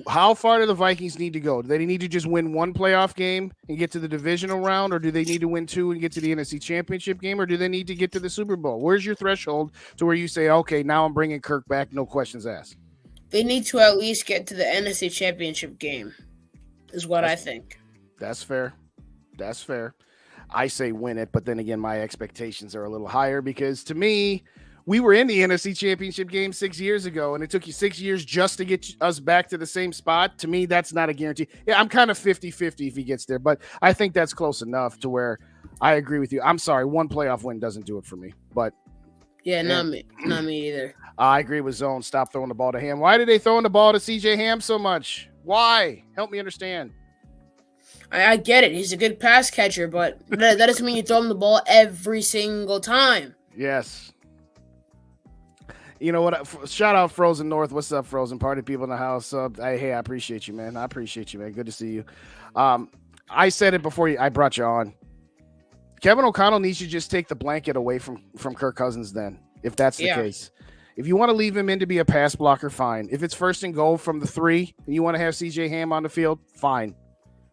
how far do the Vikings need to go? Do they need to just win one playoff game and get to the divisional round, or do they need to win 2 and get to the NFC Championship game, or do they need to get to the Super Bowl? Where's your threshold to where you say, okay, now I'm bringing Kirk back, no questions asked? They need to at least get to the NFC Championship game, is what I think. That's fair. I say win it, but then again, my expectations are a little higher because to me, we were in the NFC Championship game 6 years ago, and it took you 6 years just to get us back to the same spot. To me, that's not a guarantee. Yeah, I'm kind of 50-50 if he gets there, but I think that's close enough to where I agree with you. I'm sorry, one playoff win doesn't do it for me, but yeah, not me either. I agree with Zone. Stop throwing the ball to Ham. Why did they throw the ball to CJ Ham so much? Why? Help me understand. I get it. He's a good pass catcher, but that doesn't mean you throw him the ball every single time. Yes. You know what? Shout out Frozen North. What's up, Frozen? Party people in the house. Hey, I appreciate you, man. Good to see you. I said it before I brought you on. Kevin O'Connell needs to just take the blanket away from Kirk Cousins then, if that's the case. If you want to leave him in to be a pass blocker, fine. If it's 1st and goal from the 3 and you want to have CJ Ham on the field, fine.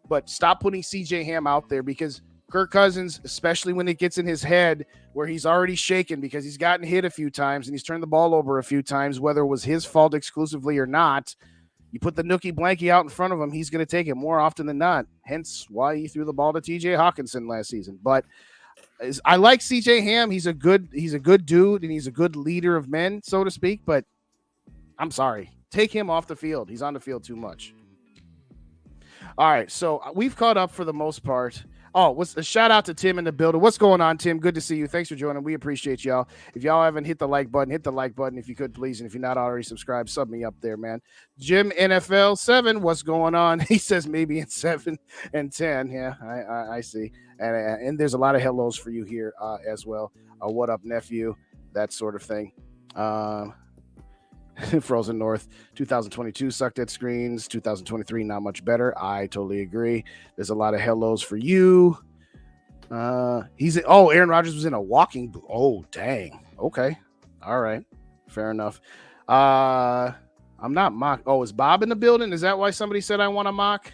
But stop putting CJ Ham out there because Kirk Cousins, especially when it gets in his head where he's already shaken because he's gotten hit a few times and he's turned the ball over a few times, whether it was his fault exclusively or not, you put the nookie blankie out in front of him, he's going to take it more often than not. Hence why he threw the ball to TJ Hawkinson last season. But I like CJ Ham. He's a good dude and he's a good leader of men, so to speak. But I'm sorry. Take him off the field. He's on the field too much. All right, so we've caught up for the most part. Oh, a shout out to Tim in the building. What's going on, Tim? Good to see you. Thanks for joining. We appreciate y'all. If y'all haven't hit the like button, hit the like button if you could, please. And if you're not already subscribed, sub me up there, man. Jim NFL 7, what's going on? He says maybe in 7 and 10. Yeah, I see. And there's a lot of hellos for you here as well. What up, nephew? That sort of thing. Frozen North 2022 sucked at screens. 2023 not much better. I totally agree. There's a lot of hellos for you. Aaron Rodgers was in a walking boot. Oh, dang. Okay. All right. Fair enough. I'm not mock. Oh, is Bob in the building? Is that why somebody said I want to mock?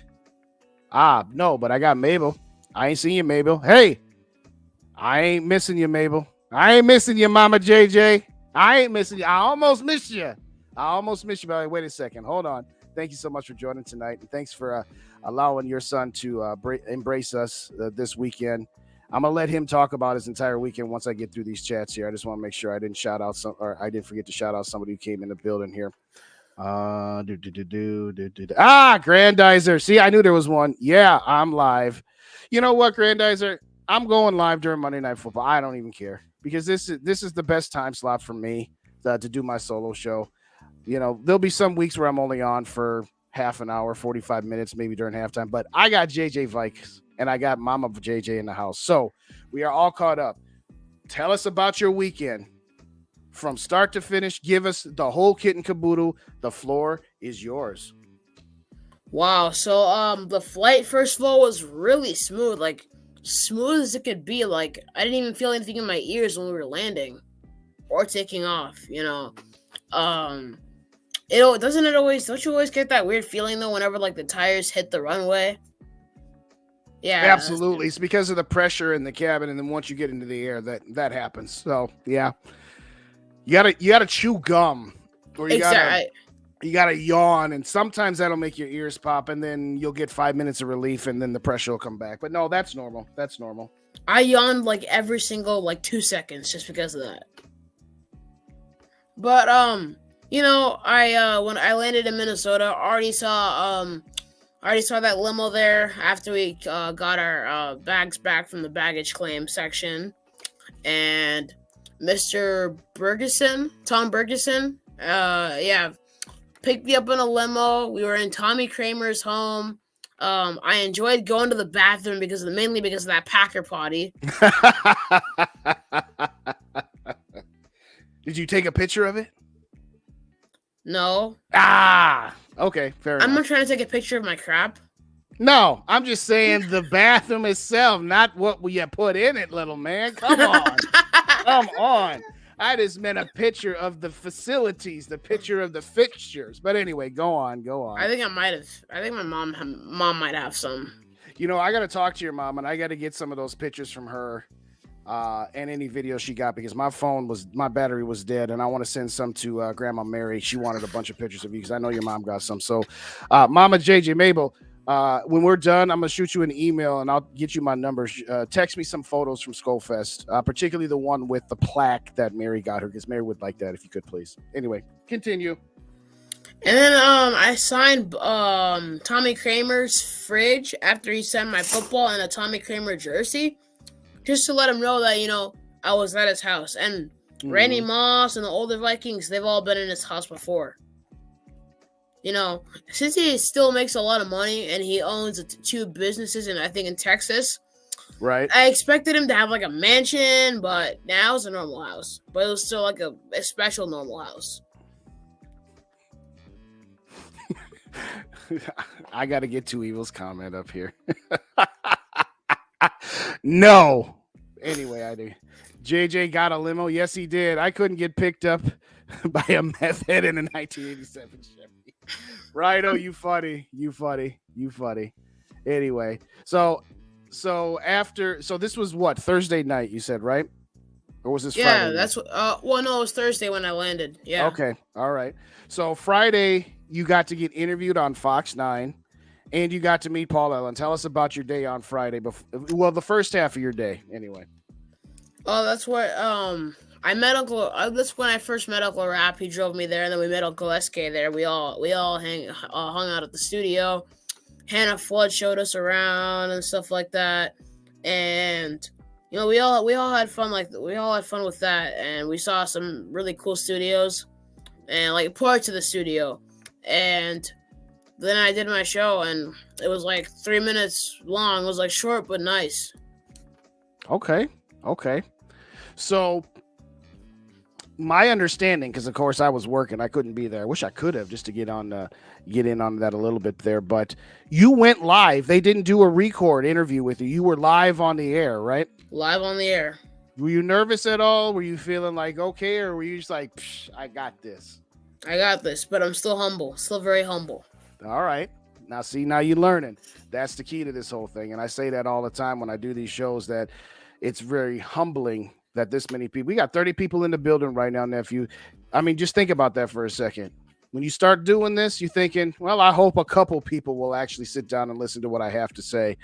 No, but I got Mabel. I ain't seen you, Mabel. Hey, I ain't missing you, Mabel. I ain't missing you, Mama JJ. I ain't missing you. I almost missed you. But wait a second. Hold on. Thank you so much for joining tonight. And thanks for allowing your son to embrace us this weekend. I'm going to let him talk about his entire weekend once I get through these chats here. I just want to make sure I didn't I didn't forget to shout out somebody who came in the building here. Grandizer. See, I knew there was one. Yeah, I'm live. You know what, Grandizer? I'm going live during Monday Night Football. I don't even care. because this is the best time slot for me to do my solo show. There'll be some weeks where I'm only on for half an hour, 45 minutes, maybe during halftime. But I got JJ Vikes and I got Mama JJ in the house. So we are all caught up. Tell us about your weekend from start to finish. Give us the whole kit and caboodle. The floor is yours. Wow. So the flight, first of all, was really smooth. Like, smooth as it could be. Like, I didn't even feel anything in my ears when we were landing or taking off, don't you always get that weird feeling though whenever like the tires hit the runway? Yeah, absolutely. It's because of the pressure in the cabin, and then once you get into the air, that happens. So yeah, you gotta chew gum, or you gotta yawn, and sometimes that'll make your ears pop, and then you'll get 5 minutes of relief, and then the pressure will come back. But no, that's normal. That's normal. I yawned like every single 2 seconds just because of that. But when I landed in Minnesota, I already saw that limo there after we got our bags back from the baggage claim section, and Mr. Tom Bergeson, picked me up in a limo. We were in Tommy Kramer's home. I enjoyed going to the bathroom mainly because of that Packer potty. Did you take a picture of it? No. Okay, fair enough. I'm not trying to take a picture of my crap. No, I'm just saying the bathroom itself, not what we have put in it, little man. Come on. Come on. I just meant a picture of the facilities, the picture of the fixtures. But anyway, go on. I think my mom might have some. I got to talk to your mom, and I got to get some of those pictures from her. And any video she got, because my battery was dead, and I want to send some to Grandma Mary. She wanted a bunch of pictures of you because I know your mom got some. So, Mama JJ Mabel, when we're done, I'm gonna shoot you an email and I'll get you my numbers. Text me some photos from SKOL Fest, particularly the one with the plaque that Mary got her, because Mary would like that if you could, please. Anyway, continue. And then I signed Tommy Kramer's fridge after he sent my football and a Tommy Kramer jersey, just to let him know that, I was at his house. And Randy Moss and the older Vikings, they've all been in his house before. Since he still makes a lot of money and he owns 2 businesses in Texas. Right. I expected him to have a mansion, but now it's a normal house. But it was still a special normal house. I got to get 2 Evil's comment up here. No. Anyway, I do. JJ got a limo. Yes, he did. I couldn't get picked up by a meth head in a 1987 Chevy. Righto, you funny. Anyway, so this was what, Thursday night, you said, right? Or was this Friday? Yeah, that's what. No, it was Thursday when I landed. Yeah. Okay. All right. So Friday, you got to get interviewed on Fox 9. And you got to meet Paul Allen. Tell us about your day on Friday. The first half of your day, anyway. Oh, that's what I met Uncle. That's when I first met Uncle Rap. He drove me there, and then we met Uncle SK there. We all hung out at the studio. Hannah Flood showed us around and stuff like that, and we all had fun. We all had fun with that, and we saw some really cool studios, and parts of the studio, and. Then I did my show, and it was 3 minutes long. It was short but nice. Okay. So my understanding, because of course I was working, I couldn't be there. I wish I could have, just to get in on that a little bit there. But you went live. They didn't do a record interview with you. You were live on the air, right? Live on the air. Were you nervous at all? Were you feeling okay, or were you just I got this? I got this, but I'm still humble. Still very humble. All right. Now you're learning. That's the key to this whole thing. And I say that all the time when I do these shows, that it's very humbling that this many people, we got 30 people in the building right now, nephew. I mean, just think about that for a second. When you start doing this, you're thinking, well, I hope a couple people will actually sit down and listen to what I have to say.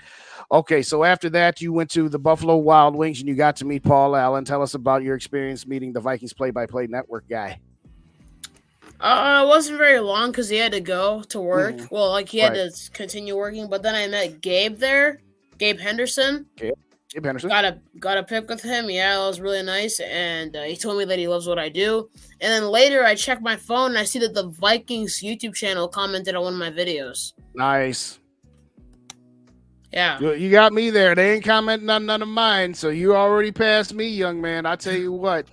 Okay. So after that, you went to the Buffalo Wild Wings and you got to meet Paul Allen. Tell us about your experience meeting the Vikings play-by-play network guy. It wasn't very long because he had to go to work. Well, he had to continue working. But then I met Gabe there, Gabe Henderson. Okay. Gabe Henderson. Got a pic with him. Yeah, it was really nice, and he told me that he loves what I do. And then later, I checked my phone and I see that the Vikings YouTube channel commented on one of my videos. Nice. Yeah, You got me there. They ain't commenting on none of mine, so you already passed me, young man. I tell you what,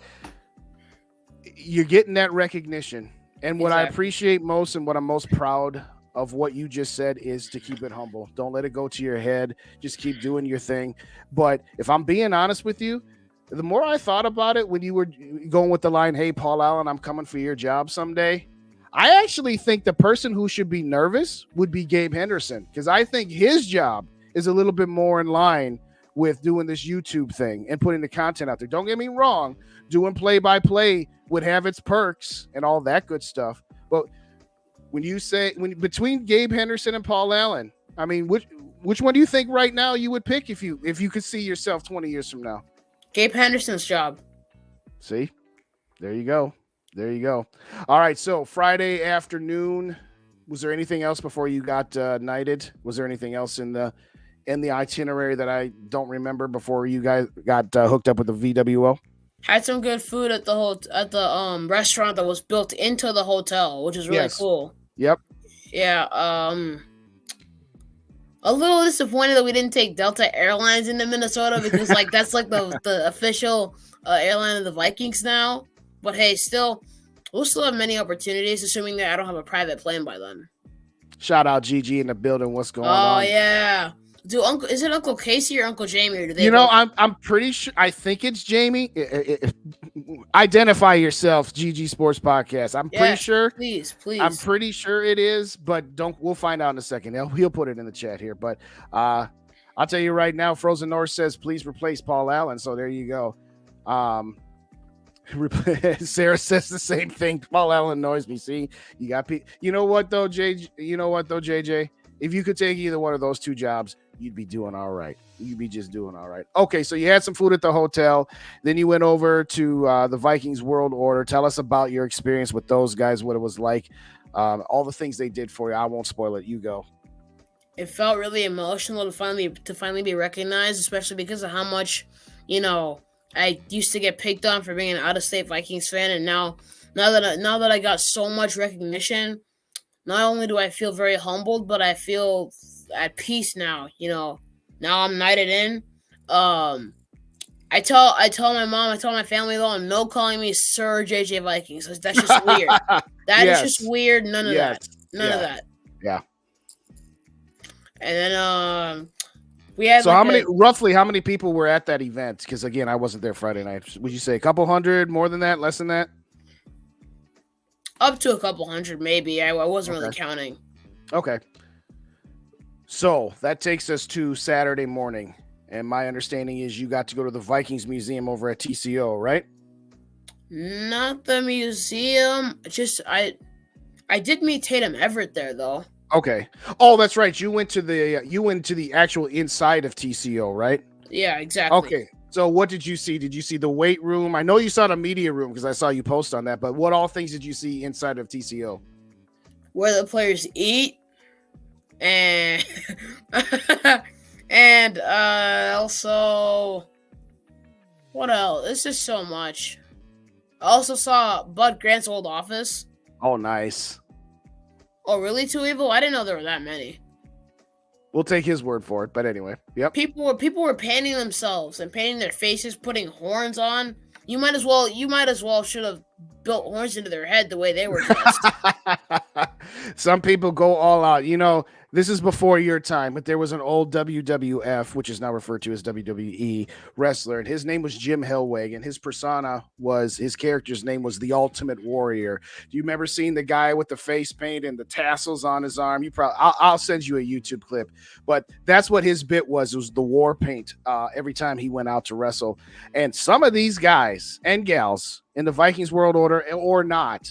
you're getting that recognition. And what I appreciate most and what I'm most proud of what you just said is to keep it humble. Don't let it go to your head. Just keep doing your thing. But if I'm being honest with you, the more I thought about it when you were going with the line, hey, Paul Allen, I'm coming for your job someday, I actually think the person who should be nervous would be Gabe Henderson, because I think his job is a little bit more in line with doing this YouTube thing and putting the content out there. Don't get me wrong, doing play-by-play would have its perks and all that good stuff. But between Gabe Henderson and Paul Allen, I mean, which one do you think right now you would pick if you could see yourself 20 years from now? Gabe Henderson's job. See, there you go. All right, so Friday afternoon, was there anything else before you got knighted? Was there anything else in the itinerary that I don't remember before you guys got hooked up with the VWO? Had some good food at the restaurant that was built into the hotel, which is really cool. Yep. Yeah. A little disappointed that we didn't take Delta Airlines into Minnesota because that's the official airline of the Vikings now. But hey, we'll still have many opportunities, assuming that I don't have a private plane by then. Shout out Gigi in the building. What's going on? Oh yeah. Is it Uncle Casey or Uncle Jamie? Or do they I'm pretty sure. I think it's Jamie. Identify yourself, GG Sports Podcast. I'm pretty sure. Please. I'm pretty sure it is, but we'll find out in a second. He'll put it in the chat here. But I'll tell you right now, Frozen North says, please replace Paul Allen. So there you go. Sarah says the same thing. Paul Allen annoys me. See, you got you know what though, JJ? If you could take either one of those two jobs, you'd be doing all right. You'd be just doing all right. Okay, so you had some food at the hotel. Then you went over to the Vikings World Order. Tell us about your experience with those guys, what it was like, all the things they did for you. I won't spoil it. You go. It felt really emotional to finally be recognized, especially because of how much, I used to get picked on for being an out-of-state Vikings fan, and now that I got so much recognition, not only do I feel very humbled, but I feel at peace now. Now I'm knighted in. I tell my mom, I tell my family though, no calling me Sir JJ Vikings. That's just weird. That is just weird. None of that. None of that. Yeah. And then we had roughly how many people were at that event? Because again, I wasn't there Friday night. Would you say a couple hundred, more than that, less than that? Up to a couple hundred, maybe. I wasn't really counting. Okay. So that takes us to Saturday morning. And my understanding is you got to go to the Vikings Museum over at TCO, right? Not the museum. Just I did meet Tatum Everett there though. Okay. Oh, that's right. You went to the actual inside of TCO, right? Yeah, exactly. Okay. So what did you see? Did you see the weight room? I know you saw the media room because I saw you post on that, but what all things did you see inside of TCO? Where the players eat and and also what else? It's just so much. I also saw Bud Grant's old office. Oh, nice. Oh, really? Too Evil? I didn't know there were that many. We'll take his word for it, but anyway, yep. People were painting themselves and painting their faces, putting horns on. You might as well should have built horns into their head the way they were dressed. Some people go all out. This is before your time, but there was an old WWF, which is now referred to as WWE wrestler, and his name was Jim Hellwig, and his character's name was the Ultimate Warrior. Do you remember seeing the guy with the face paint and the tassels on his arm? I'll send you a YouTube clip, but that's what his bit was. It was the war paint every time he went out to wrestle. And some of these guys and gals in the Vikings World Order or not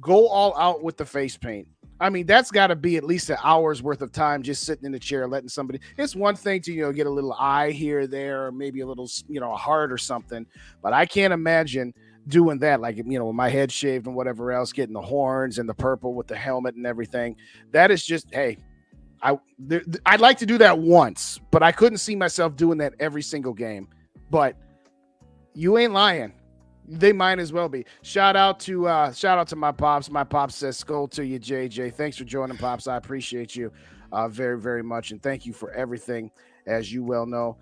go all out with the face paint. I mean, that's got to be at least an hour's worth of time just sitting in the chair, letting somebody. It's one thing to, get a little eye here or there, or maybe a little, a heart or something. But I can't imagine doing that, like, with my head shaved and whatever else, getting the horns and the purple with the helmet and everything. That is just, hey, I'd like to do that once, but I couldn't see myself doing that every single game. But you ain't lying. They might as well be. Shout out to my pops. My pops says SKOL to you, JJ. Thanks for joining, pops. I appreciate you very, very much, and thank you for everything. As you well know,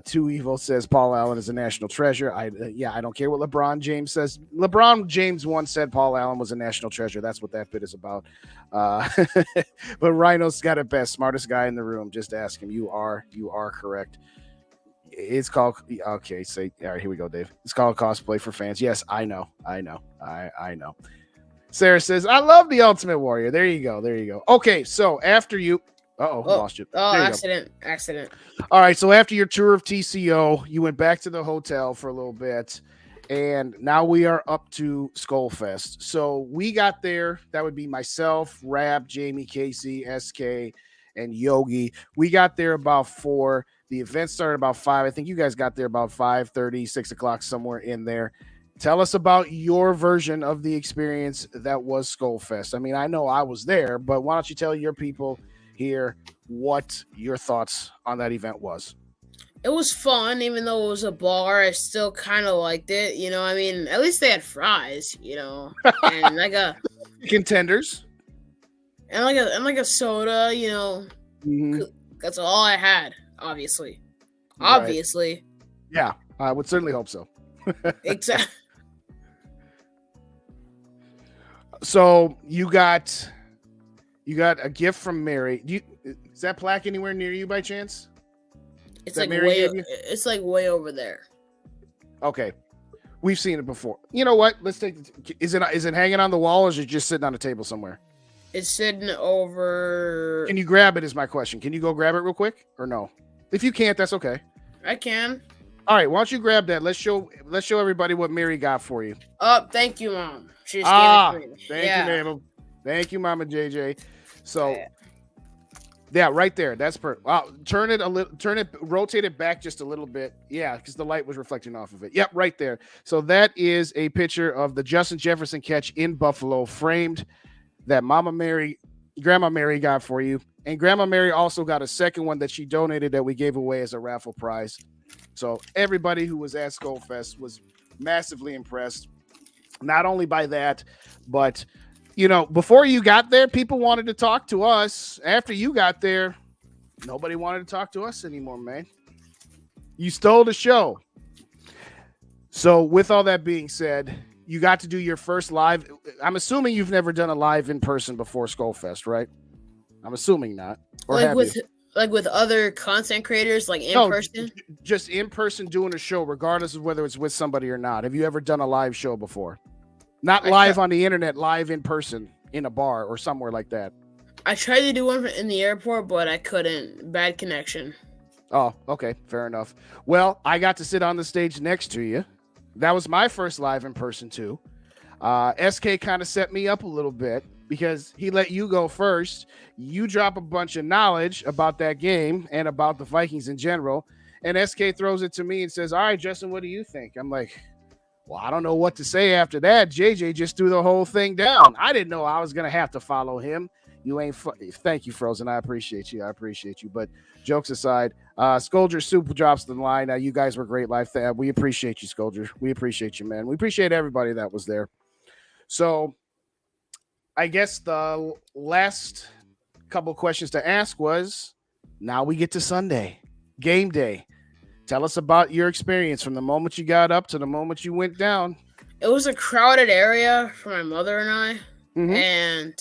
Too Evil says Paul Allen is a national treasure. I don't care what LeBron James says. LeBron James once said Paul Allen was a national treasure. That's what that bit is about. But Rhino's got it best. Smartest guy in the room. Just ask him. You are correct. It's called, okay, say, all right, here we go, Dave. It's called cosplay for fans. Yes, I know. I know. Sarah says, I love the Ultimate Warrior. There you go. Okay, so after you, lost you. Accident. All right, so after your tour of TCO, you went back to the hotel for a little bit, and now we are up to SKOL Fest. So we got there. That would be myself, Rab, Jamie, Casey, SK, and Yogi. We got there about 4. The event started about 5. I think you guys got there about 5:30, 6 o'clock, somewhere in there. Tell us about your version of the experience that was SKOL Fest. I mean, I know I was there, but why don't you tell your people here what your thoughts on that event was? It was fun, even though it was a bar. I still kind of liked it. I mean, at least they had fries, and like a contenders, and like a soda, Mm-hmm. That's all I had. Obviously. Yeah, I would certainly hope so. Exactly. So you got a gift from Mary. Is that plaque anywhere near you by chance? It's like way over there. Okay, we've seen it before. You know what? Let's take. Is it hanging on the wall, or is it just sitting on a table somewhere? It's sitting over. Can you grab it? Is my question. Can you go grab it real quick, or no? If you can't, that's okay. I can. All right, why don't you grab that? Let's show everybody what Mary got for you. Oh, thank you, Mom. She just gave it to me. Thank you, Mabel. Thank you, Mama JJ. So, yeah, right there. That's perfect. Wow, rotate it back just a little bit. Yeah, because the light was reflecting off of it. Yep, right there. So that is a picture of the Justin Jefferson catch in Buffalo, framed, that Grandma Mary got for you. And Grandma Mary also got a second one that she donated that we gave away as a raffle prize. So everybody who was at SKOL Fest was massively impressed. Not only by that, but, before you got there, people wanted to talk to us. After you got there, nobody wanted to talk to us anymore, man. You stole the show. So with all that being said, you got to do your first live. I'm assuming you've never done a live in person before SKOL Fest, right? I'm assuming not. Or like with other content creators, like in person? Just in person doing a show, regardless of whether it's with somebody or not. Have you ever done a live show before? Not live on the internet, live in person in a bar or somewhere like that. I tried to do one in the airport, but I couldn't. Bad connection. Oh, okay. Fair enough. Well, I got to sit on the stage next to you. That was my first live in person too. SK kind of set me up a little bit because he let you go first. You drop a bunch of knowledge about that game and about the Vikings in general. And SK throws it to me and says, all right, Justin, what do you think? I'm like, well, I don't know what to say after that. JJ just threw the whole thing down. I didn't know I was going to have to follow him. You ain't thank you, Frozen. I appreciate you. But jokes aside, Skolger Soup drops the line. You guys were great live. We appreciate you, Skolger. We appreciate you, man. We appreciate everybody that was there. So I guess the last couple questions to ask was, now we get to Sunday, game day. Tell us about your experience from the moment you got up to the moment you went down. It was a crowded area for my mother and I. Mm-hmm. And,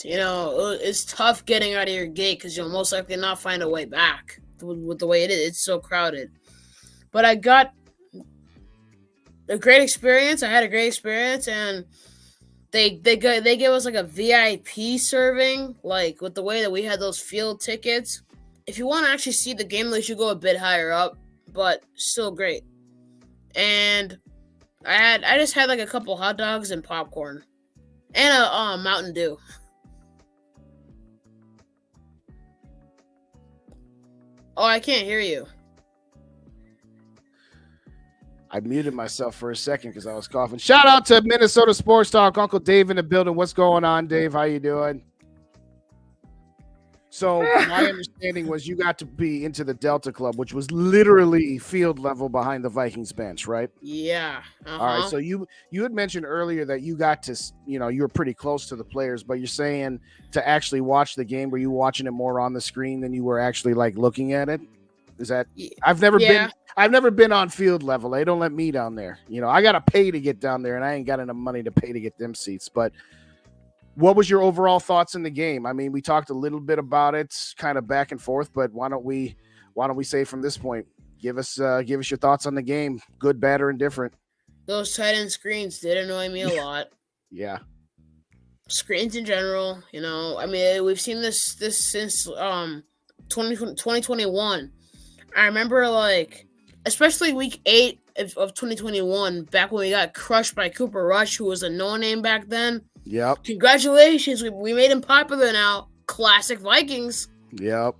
it's tough getting out of your gate because you'll most likely not find a way back with the way it is. It's so crowded. But I got a great experience. I had a great experience, and they gave us like a VIP serving, like with the way that we had those field tickets. If you want to actually see the game, you should go a bit higher up, but still great. And I just had like a couple hot dogs and popcorn. And a Mountain Dew. Oh, I can't hear you. I muted myself for a second because I was coughing. Shout out to Minnesota Sports Talk. Uncle Dave in the building. What's going on, Dave? How you doing? So my understanding was you got to be into the Delta Club, which was literally field level behind the Vikings bench, right? Yeah. All right. So you had mentioned earlier that you got to, you were pretty close to the players, but you're saying to actually watch the game, were you watching it more on the screen than you were actually like looking at it? Is that I've never been on field level. They don't let me down there. I got to pay to get down there, and I ain't got enough money to pay to get them seats. But what was your overall thoughts in the game? I mean, we talked a little bit about it, kind of back and forth, but why don't we say from this point, give us your thoughts on the game, good, bad, or indifferent? Those tight end screens did annoy me a lot. Yeah. Screens in general, I mean, we've seen this since 2021. I remember, like, especially week 8 of 2021, back when we got crushed by Cooper Rush, who was a no-name back then. Yep. Congratulations. We made him popular now. Classic Vikings. Yep.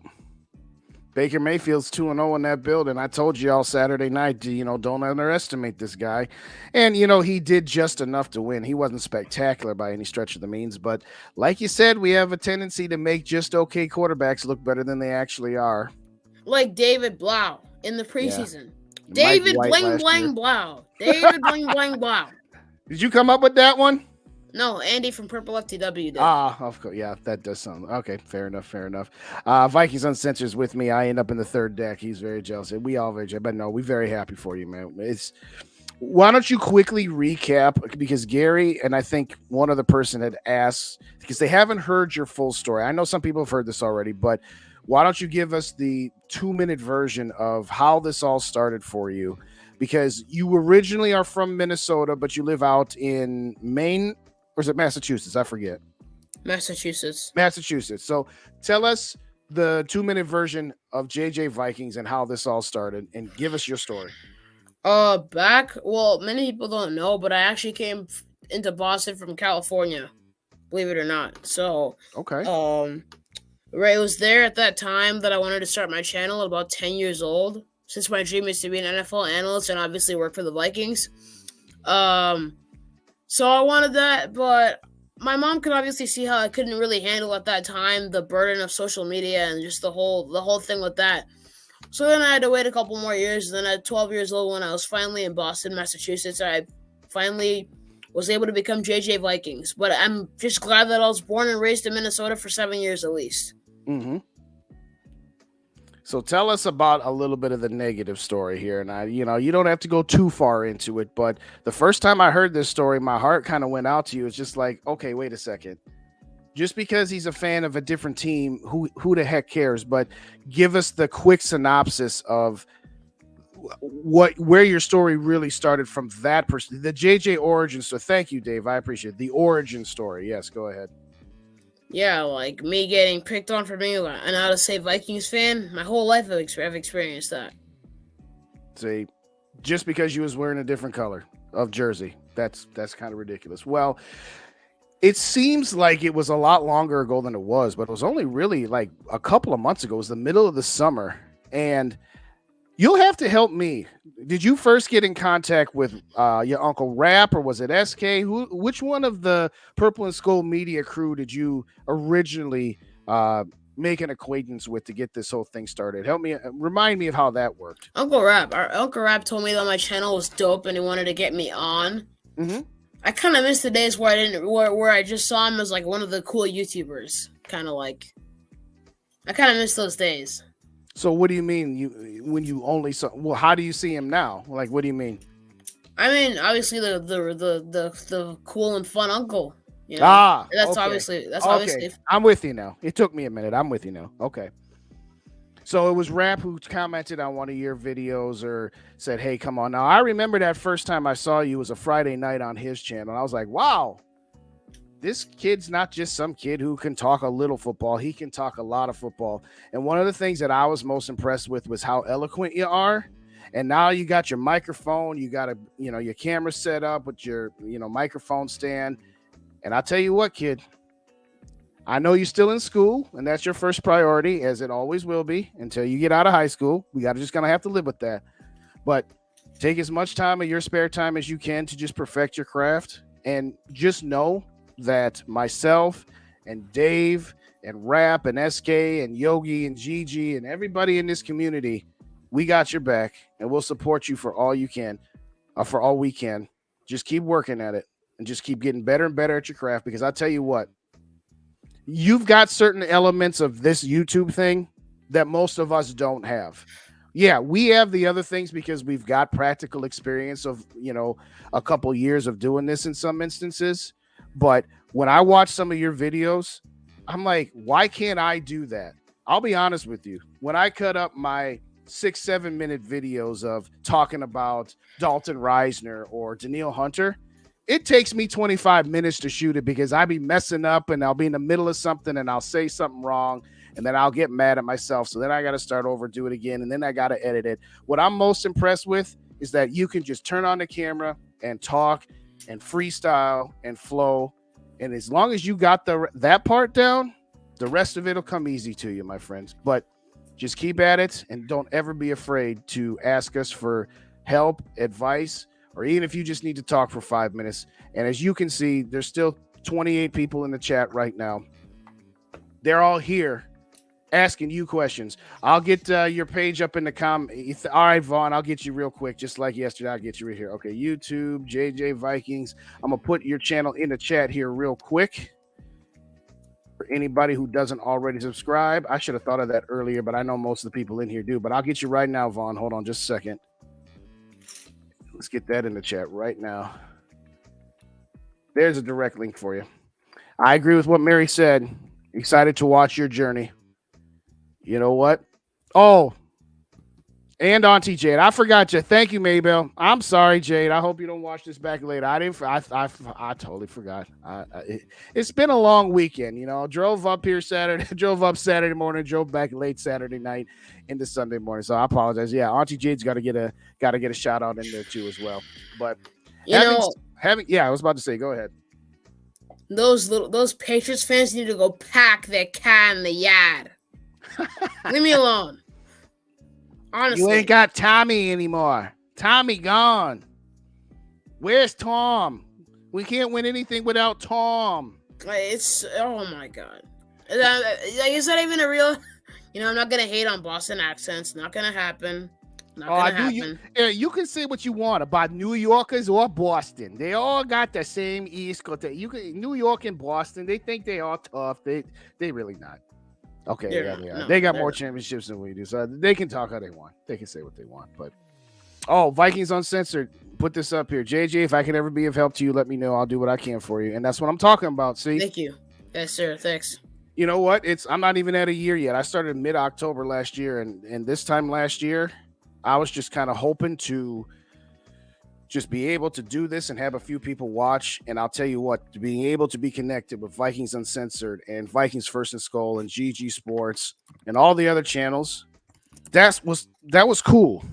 Baker Mayfield's 2-0 in that building. I told you all Saturday night, don't underestimate this guy. And, he did just enough to win. He wasn't spectacular by any stretch of the means. But like you said, we have a tendency to make just okay quarterbacks look better than they actually are. Like David Blau in the preseason. Yeah. David Bling Bling Blau. David Bling Bling Blau. Did you come up with that one? No, Andy from Purple FTW did. Of course. Yeah, that does sound okay. Fair enough. Vikings Uncensored is with me. I end up in the third deck. He's very jealous. We all very jealous. But no, we're very happy for you, man. Why don't you quickly recap? Because Gary and I think one other person had asked, because they haven't heard your full story. I know some people have heard this already, but why don't you give us the 2-minute version of how this all started for you? Because you originally are from Minnesota, but you live out in Maine. Or is it Massachusetts? I forget. Massachusetts. So tell us the 2-minute version of JJ Vikings and how this all started, and give us your story. Many people don't know, but I actually came into Boston from California, believe it or not. So, okay. It was there at that time that I wanted to start my channel at about 10 years old, since my dream is to be an NFL analyst and obviously work for the Vikings. So I wanted that, but my mom could obviously see how I couldn't really handle at that time the burden of social media and just the whole thing with that. So then I had to wait a couple more years, and then at 12 years old, when I was finally in Boston, Massachusetts, I finally was able to become JJ Vikings. But I'm just glad that I was born and raised in Minnesota for 7 years at least. Mm-hmm. So tell us about a little bit of the negative story here. And you don't have to go too far into it, but the first time I heard this story, my heart kind of went out to you. It's just like, okay, wait a second. Just because he's a fan of a different team, who the heck cares? But give us the quick synopsis of where your story really started from that person, the JJ origin. So thank you, Dave. I appreciate it. The origin story. Yes, go ahead. Yeah, like me getting picked on for being an out-of-state Vikings fan. My whole life I've experienced that. See, just because you was wearing a different color of jersey, that's kind of ridiculous. Well, it seems like it was a lot longer ago than it was, but it was only really like a couple of months ago. It was the middle of the summer, and you'll have to help me. Did you first get in contact with your Uncle Rap, or was it SK? Which one of the Purple and SKOL media crew did you originally make an acquaintance with to get this whole thing started? Help me, remind me of how that worked. Uncle Rap. Our Uncle Rap told me that my channel was dope and he wanted to get me on. Mm-hmm. I kind of missed the days where I just saw him as like one of the cool YouTubers. I kind of miss those days. So what do you mean when you only saw? Well, how do you see him now? Like, what do you mean? I mean, obviously the cool and fun uncle. That's okay. obviously. I'm with you now. It took me a minute. I'm with you now. Okay. So it was Rap who commented on one of your videos or said, "Hey, come on." Now I remember that first time I saw you was a Friday night on his channel. I was like, "Wow, this kid's not just some kid who can talk a little football. He can talk a lot of football." And one of the things that I was most impressed with was how eloquent you are. And now you got your microphone, you got your camera set up with your, microphone stand. And I'll tell you what, kid, I know you're still in school, and that's your first priority, as it always will be until you get out of high school. We just gonna have to live with that. But take as much time of your spare time as you can to just perfect your craft, and just know that myself and Dave and Rap and SK and Yogi and Gigi and everybody in this community, we got your back and we'll support you for all you can, for all we can. Just keep working at it and just keep getting better and better at your craft, because I tell you what, you've got certain elements of this YouTube thing that most of us don't have. Yeah, we have the other things because we've got practical experience of, a couple years of doing this in some instances. But when I watch some of your videos, I'm like, why can't I do that? I'll be honest with you. When I cut up my 6-7 minute videos of talking about Dalton Reisner or Daniil Hunter, it takes me 25 minutes to shoot it because I be messing up and I'll be in the middle of something and I'll say something wrong and then I'll get mad at myself. So then I got to start over, do it again, and then I got to edit it. What I'm most impressed with is that you can just turn on the camera and talk and freestyle and flow. And as long as you got that part down, the rest of it will come easy to you, my friends. But just keep at it and don't ever be afraid to ask us for help, advice, or even if you just need to talk for 5 minutes. And as you can see, there's still 28 people in the chat right now. They're all here asking you questions. I'll get your page up in the comment. All right, Vaughn, I'll get you real quick. Just like yesterday, I'll get you right here. Okay, YouTube, JJ Vikings. I'm going to put your channel in the chat here real quick. For anybody who doesn't already subscribe, I should have thought of that earlier, but I know most of the people in here do. But I'll get you right now, Vaughn. Hold on just a second. Let's get that in the chat right now. There's a direct link for you. I agree with what Mary said. Excited to watch your journey. You know what? Oh, and Auntie Jade. I forgot you. Thank you, Maybell. I'm sorry, Jade. I hope you don't watch this back later. I totally forgot. It's been a long weekend. Drove up here Saturday, drove up Saturday morning, drove back late Saturday night into Sunday morning. So I apologize. Yeah, Auntie Jade's got to get a shout out in there too as well. But I was about to say, go ahead. Those Patriots fans need to go pack their cat in the yard. Leave me alone. Honestly. You ain't got Tommy anymore. Tommy gone. Where's Tom? We can't win anything without Tom. Oh my God. Is that even a real? I'm not gonna hate on Boston accents. Not gonna happen. You can say what you want about New Yorkers or Boston. They all got the same East Coast. New York and Boston, they think they are tough. They really not. Okay, they are. No, they got more championships than we do, so they can talk how they want. They can say what they want. But Vikings Uncensored, put this up here. JJ, if I can ever be of help to you, let me know. I'll do what I can for you, and that's what I'm talking about. See? Thank you. Yes, sir. Thanks. You know what? I'm not even at a year yet. I started mid-October last year, and this time last year, I was just kind of hoping to just be able to do this and have a few people watch. And I'll tell you what, being able to be connected with Vikings Uncensored and Vikings First and SKOL and GG Sports and all the other channels, that was cool.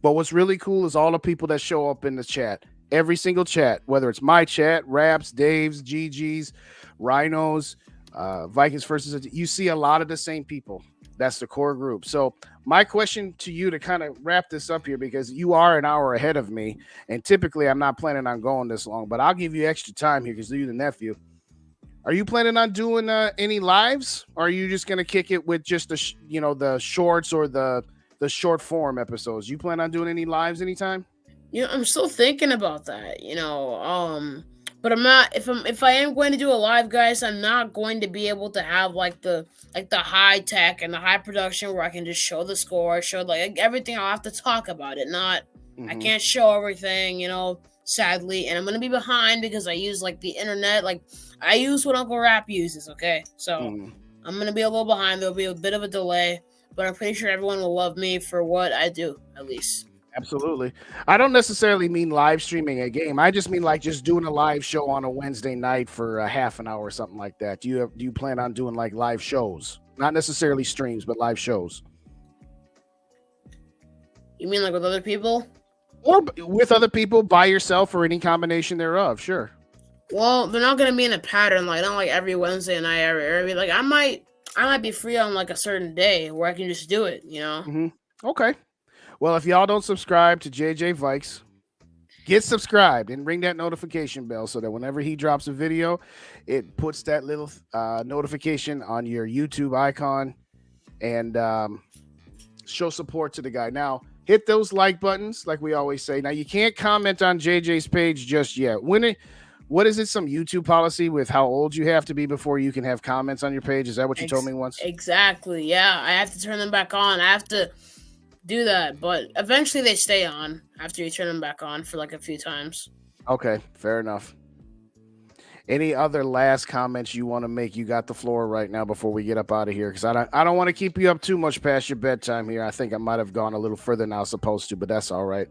But what's really cool is all the people that show up in the chat, every single chat, whether it's my chat, Raps, Dave's, GG's, Rhinos, Vikings First and Second, you see a lot of the same people. That's the core group. So my question to you to kind of wrap this up here, because you are an hour ahead of me, and typically I'm not planning on going this long, but I'll give you extra time here because you're the nephew. Are you planning on doing any lives, or are you just going to kick it with just the shorts or the short form episodes? You plan on doing any lives anytime? I'm still thinking about that, but I'm not. If I am going to do a live, guys, I'm not going to be able to have the high tech and the high production where I can just show the score, show everything. I'll have to talk about it. I can't show everything, sadly, and I'm gonna be behind because I use the internet. I use what Uncle Rap uses. Okay, so I'm gonna be a little behind. There'll be a bit of a delay, but I'm pretty sure everyone will love me for what I do, at least. Absolutely. I don't necessarily mean live streaming a game. I just mean just doing a live show on a Wednesday night for a half an hour or something like that. Do you plan on doing live shows? Not necessarily streams, but live shows. You mean with other people? Or with other people, by yourself, or any combination thereof, sure. Well, they're not going to be in a pattern, not every Wednesday night, every I might be free on a certain day where I can just do it, Mm-hmm. Okay. Well, if y'all don't subscribe to JJ Vikes, Get subscribed and ring that notification bell so that whenever he drops a video, it puts that little notification on your YouTube icon and show support to the guy. Now, hit those like buttons, like we always say. Now, you can't comment on JJ's page just yet. What is it? Some YouTube policy with how old you have to be before you can have comments on your page? Is that what you told me once? Exactly. Yeah, I have to turn them back on. I have to do that, but eventually they stay on after you turn them back on for like a few times. Okay, fair enough. Any other last comments you want to make? You got the floor right now before we get up out of here, because I don't want to keep you up too much past your bedtime here. I think I might have gone a little further than I was supposed to, but that's all right.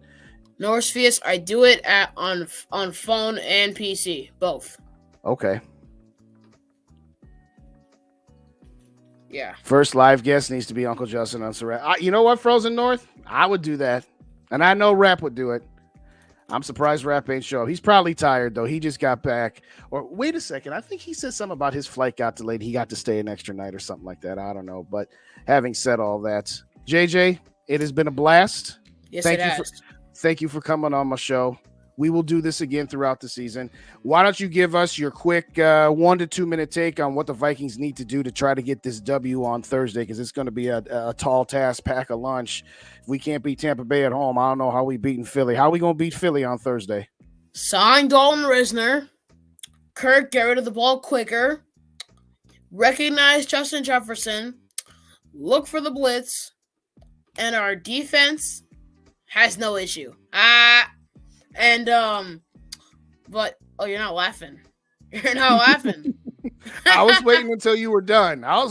No, Orpheus, I do it on phone and PC, both. Okay. Yeah. First live guest needs to be Uncle Justin on Surrey. You know what, Frozen North? I would do that. And I know Rap would do it. I'm surprised Rap ain't show up. He's probably tired, though. He just got back. Or wait a second. I think he said something about his flight got delayed. He got to stay an extra night or something like that. I don't know. But having said all that, JJ, it has been a blast. Yes, it has. Thank you for coming on my show. We will do this again throughout the season. Why don't you give us your quick 1 to 2 minute take on what the Vikings need to do to try to get this W on Thursday? Because it's going to be a tall task, pack a lunch. If we can't beat Tampa Bay at home, I don't know how we beating Philly. How are we going to beat Philly on Thursday? Sign Dalton Risner. Kirk, get rid of the ball quicker. Recognize Justin Jefferson. Look for the blitz. And our defense has no issue. But you're not laughing. You're not laughing. I was waiting until you were done. But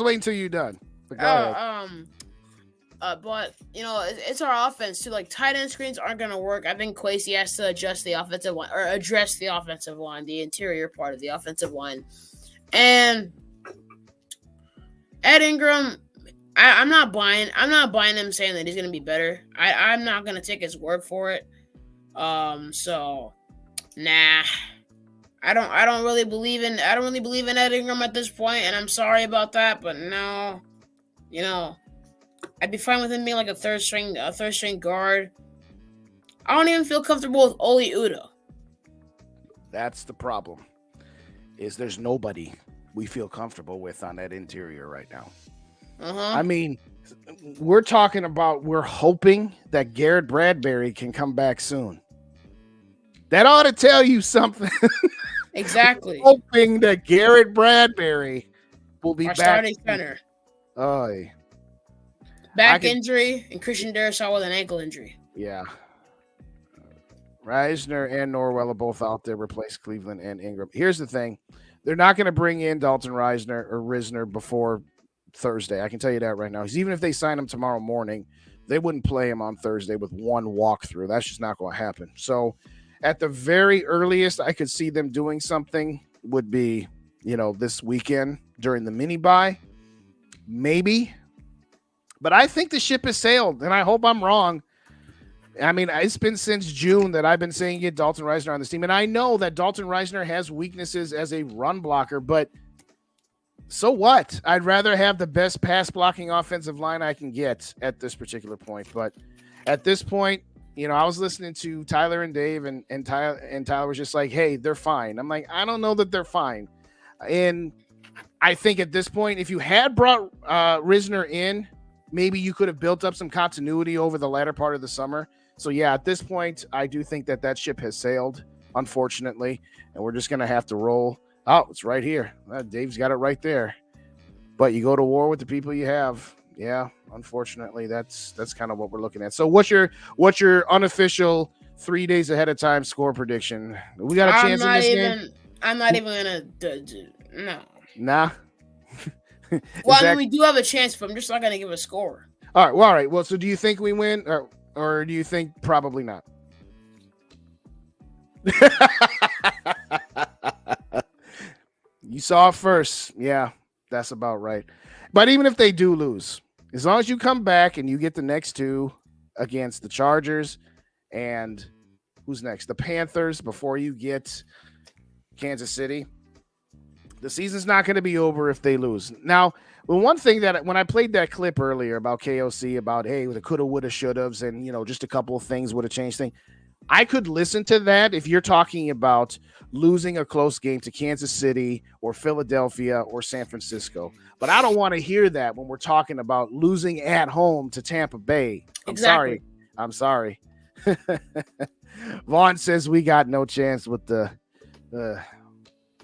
but you know, it's our offense too. Like tight end screens aren't gonna work. I think Kwesi has to adjust the offensive line or address the offensive line, the interior part of the offensive line. And Ed Ingram, I'm not buying him saying that he's gonna be better. I'm not gonna take his word for it. So nah. I don't really believe in Ed Ingram at this point, and I'm sorry about that, but no. You know, I'd be fine with him being like a third string guard. I don't even feel comfortable with Oli Udoh. That's the problem. Is there's nobody we feel comfortable with on that interior right now. I mean, we're hoping that Garrett Bradbury can come back soon. That ought to tell you something. Exactly. Hoping that Garrett Bradbury will be our back. Starting center. Back injury, and Christian Darrisaw with an ankle injury. Yeah. Reisner and Norwell are both out there, replace Cleveland and Ingram. Here's the thing. They're not going to bring in Dalton Risner before Thursday. I can tell you that right now. Because even if they sign him tomorrow morning, they wouldn't play him on Thursday with one walkthrough. That's just not going to happen. So at the very earliest I could see them doing something would be, this weekend during the mini bye. Maybe. But I think the ship has sailed, and I hope I'm wrong. I mean, it's been since June that I've been saying get Dalton Risner on this team. And I know that Dalton Risner has weaknesses as a run blocker, but so what? I'd rather have the best pass blocking offensive line I can get at this particular point. But at this point, I was listening to Tyler and Dave, and Tyler was just like, hey, they're fine. I'm like, I don't know that they're fine. And I think at this point, if you had brought Risner in, maybe you could have built up some continuity over the latter part of the summer. So, yeah, at this point, I do think that ship has sailed, unfortunately, and we're just going to have to roll. Oh, it's right here. Dave's got it right there. But you go to war with the people you have. Yeah, unfortunately, that's kind of what we're looking at. So what's your unofficial 3 days ahead of time score prediction? We got a chance in this game? I'm not even going to no. Nah. Well, we do have a chance, but I'm just not going to give a score. All right. Well, so do you think we win, or do you think probably not? You saw it first. Yeah, that's about right. But even if they do lose, as long as you come back and you get the next two against the Chargers and who's next? The Panthers before you get Kansas City. The season's not going to be over if they lose. Now, one thing that when I played that clip earlier about KOC, about, hey, the coulda, woulda, shoulda, and, just a couple of things would have changed things. I could listen to that if you're talking about losing a close game to Kansas City or Philadelphia or San Francisco. But I don't want to hear that when we're talking about losing at home to Tampa Bay. Exactly. I'm sorry. Vaughn says we got no chance with the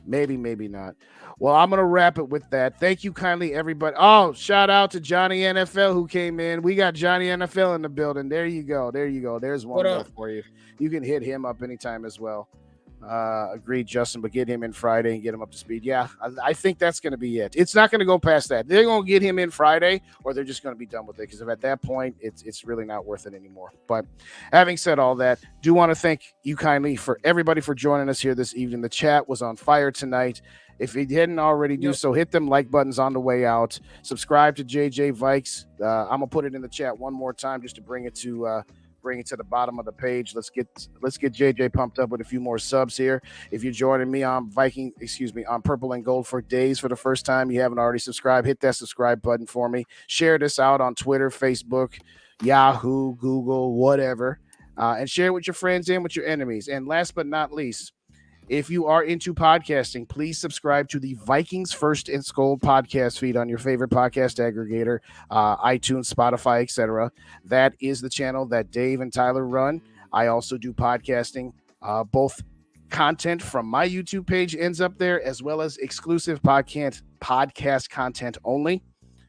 maybe not. Well, I'm going to wrap it with that. Thank you kindly, everybody. Oh, shout out to Johnny NFL who came in. We got Johnny NFL in the building. There you go. There's one more for you. You can hit him up anytime as well. Agreed, Justin, but get him in Friday and get him up to speed. Yeah, I think that's going to be it. It's not going to go past that. They're going to get him in Friday, or they're just going to be done with it, because at that point, it's really not worth it anymore. But having said all that, do want to thank you kindly for everybody for joining us here this evening. The chat was on fire tonight. If you didn't already do so, hit them like buttons on the way out. Subscribe to JJ Vikes. I'm gonna put it in the chat one more time just to bring it to the bottom of the page. Let's get JJ pumped up with a few more subs here. If you're joining me on on Purple and Gold for Days for the first time, you haven't already subscribed, hit that subscribe button for me. Share this out on Twitter, Facebook, Yahoo, Google, whatever, and share it with your friends and with your enemies. And last but not least, if you are into podcasting, please subscribe to the Vikings First and SKOL podcast feed on your favorite podcast aggregator, iTunes, Spotify, etc. That is the channel that Dave and Tyler run. I also do podcasting. Both content from my YouTube page ends up there, as well as exclusive podcast content only.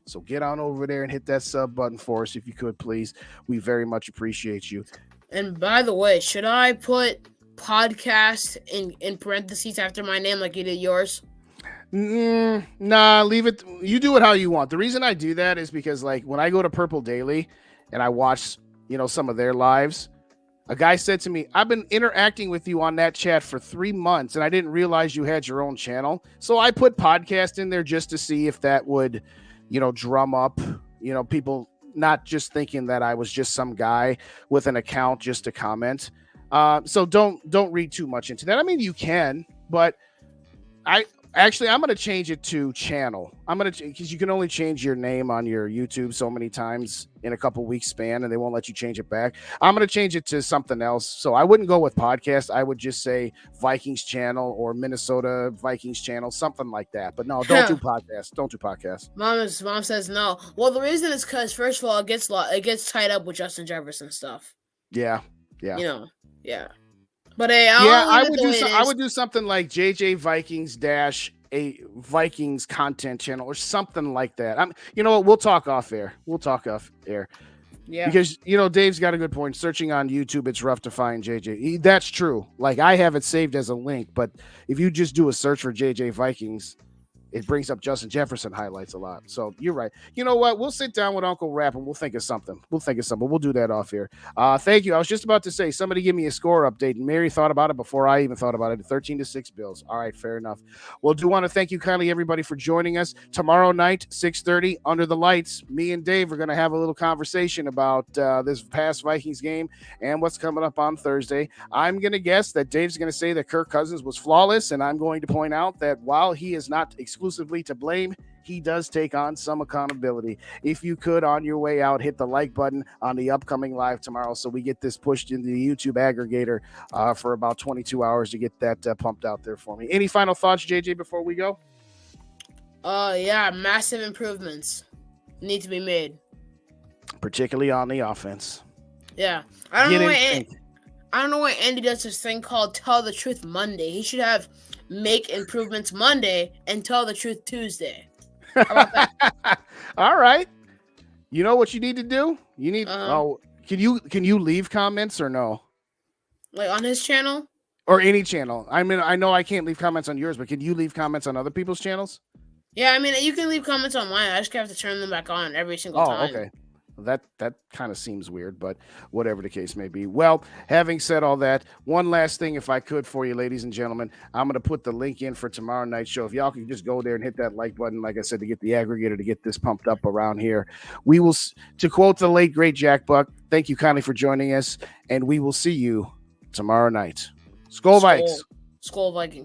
So get on over there and hit that sub button for us if you could, please. We very much appreciate you. And by the way, should I put podcast in parentheses after my name like you did yours? Nah, leave it. You do it how you want. The reason I do that is because, like, when I go to Purple Daily and I watch, some of their lives, a guy said to me, I've been interacting with you on that chat for 3 months and I didn't realize you had your own channel. So I put podcast in there just to see if that would, drum up, people not just thinking that I was just some guy with an account just to comment. So don't read too much into that. I mean, you can, but I'm going to change it to channel. Because you can only change your name on your YouTube so many times in a couple weeks span, and they won't let you change it back. I'm going to change it to something else. So I wouldn't go with podcast. I would just say Vikings channel or Minnesota Vikings channel, something like that. But no, don't do podcasts. Don't do podcasts. Mom says no. Well, the reason is because, first of all, it gets tied up with Justin Jefferson stuff. Yeah. Yeah. But hey, I would do something like JJ Vikings - a Vikings content channel or something like that. You know what? We'll talk off air. Yeah. Because Dave's got a good point. Searching on YouTube, it's rough to find JJ. That's true. Like, I have it saved as a link, but if you just do a search for JJ Vikings, it brings up Justin Jefferson highlights a lot. So you're right. You know what? We'll sit down with Uncle Rap and we'll think of something. We'll do that off here. Thank you. I was just about to say, somebody give me a score update. And Mary thought about it before I even thought about it. 13-6 Bills. All right, fair enough. Well, do want to thank you kindly, everybody, for joining us. Tomorrow night, 6:30, Under the Lights, me and Dave are going to have a little conversation about this past Vikings game and what's coming up on Thursday. I'm going to guess that Dave's going to say that Kirk Cousins was flawless, and I'm going to point out that while he is not exclusively to blame, he does take on some accountability. If you could, on your way out, hit the like button on the upcoming live tomorrow so we get this pushed into the YouTube aggregator for about 22 hours to get that pumped out there for me. Any final thoughts, JJ, before we go? Yeah, massive improvements need to be made, particularly on the offense. Yeah, I don't know why Andy does this thing called Tell the Truth Monday. He should have Make Improvements Monday and Tell the Truth Tuesday. How about that? All right. You know what you need to do? You need can you leave comments or no? Like on his channel? Or any channel. I mean, I know I can't leave comments on yours, but can you leave comments on other people's channels? Yeah, I mean, you can leave comments on mine. I just have to turn them back on every single time. Oh, okay. That kind of seems weird, but whatever the case may be. Well, having said all that, one last thing, if I could, for you, ladies and gentlemen, I'm going to put the link in for tomorrow night's show. If y'all can just go there and hit that like button, like I said, to get the aggregator to get this pumped up around here. We will, to quote the late, great Jack Buck, thank you kindly for joining us, and we will see you tomorrow night. SKOL Vikes. SKOL Vikings.